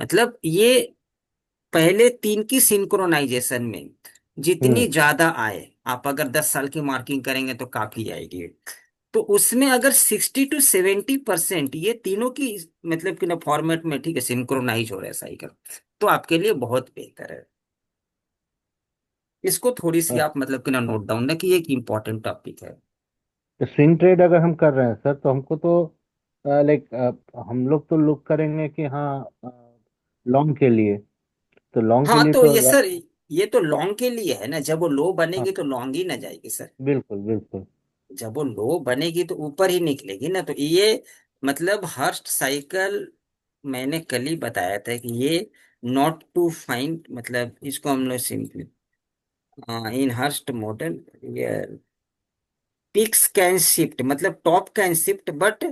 S1: मतलब ये पहले 3 की सिंक्रोनाइजेशन में जितनी
S3: हम्म
S1: ज्यादा आए, आप अगर 10 साल की मार्किंग करेंगे तो काफी आएगी, तो उसमें अगर 60 to 70% ये तीनों की मतलब कि ना फॉर्मेट में ठीक है सिंक्रोनाइज हो रहा है साइकिल, तो आपके लिए बहुत बेहतर है। इसको थोड़ी सी आप मतलब कि ना नोट डाउन ना कि ये एक इम्पोर्टेंट टॉपिक है।
S3: तो स्विंग ट्रेड अगर हम कर रहे हैं सर तो हमको तो लाइक हम लोग तो लुक करेंगे कि हाँ लॉन्ग के लिए, तो लॉन्ग के
S1: हाँ
S3: लिए
S1: तो
S3: तो
S1: ये सर, ये तो लॉन्ग के लिए है ना, जब वो लो
S3: हाँ
S1: बनेगी तो लॉन्ग ही ना जाएगी सर।
S3: बिल्कुल बिल्कुल।
S1: जब वो लो बनेगी तो ऊपर ही निकलेगी ना, तो ये मतलब हर्स्ट साइकिल मैंने कल ही बताया था कि ये नॉट टू फाइंड, मतलब इसको हम लोग सिंपली इन हर्स्ट मॉडल ये पीक्स कैन शिफ्ट, मतलब top can shift but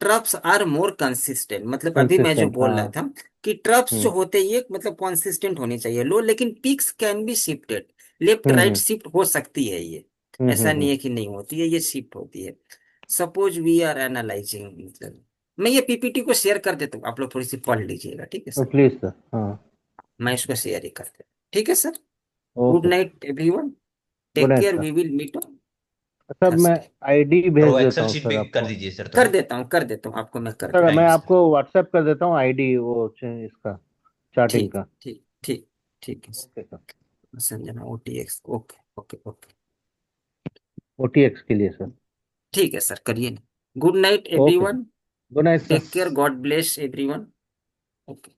S1: troughs are more consistent. मतलब अभी मैं जो
S3: कंसिस्टेंट
S1: बोल
S3: हाँ।
S1: रहा था कि ट्रप्स जो
S3: हम्म
S1: होते हैं ये मतलब कंसिस्टेंट होनी चाहिए लो, लेकिन peaks can be shifted, left right
S3: hmm
S1: shift हो सकती है ये, ऐसा नहीं
S3: हम्म।
S1: है कि नहीं होती है, ये शिफ्ट होती है। सपोज वी आर एनालाइजिंग, मतलब मैं ये पीपीटी को शेयर कर देता हूँ, आप लोग थोड़ी सी पढ़ लीजिएगा, ठीक है
S3: तो
S1: सर।
S3: प्लीज सर हाँ।
S1: मैं इसको शेयर ही कर देता हूँ, ठीक है sir. Good
S3: okay sir.
S1: Night everyone,
S3: good
S1: take
S3: night
S1: care,
S3: sir.
S1: We will meet on
S3: sir मैं
S1: थर्सडे।
S3: आईडी
S9: सर
S3: भेज
S9: वो
S3: देता
S9: एक्सेल
S3: हूँ
S9: शीट
S3: सर
S9: भी कर
S3: आपको।
S9: दीजिए सर
S1: कर
S9: थोड़ा।
S1: देता हूँ, कर देता हूँ आपको, मैं कर
S3: सर
S1: देता
S3: मैं
S1: हूँ
S9: थैंक यू
S1: सर।
S9: सर।
S3: आपको व्हाट्सएप कर देता हूँ आईडी वो इसका चार्टिंग
S1: ठीक
S3: का।
S1: ठीक ठीक ठीक है
S3: okay sir.
S1: Sir. Sanjana OTX, okay okay okay.
S3: OTX के लिए सर।
S1: ठीक है सर, करिए ना। Good night
S3: okay sir.
S1: Everyone,
S3: good night sir.
S1: Take care, God bless everyone. Okay.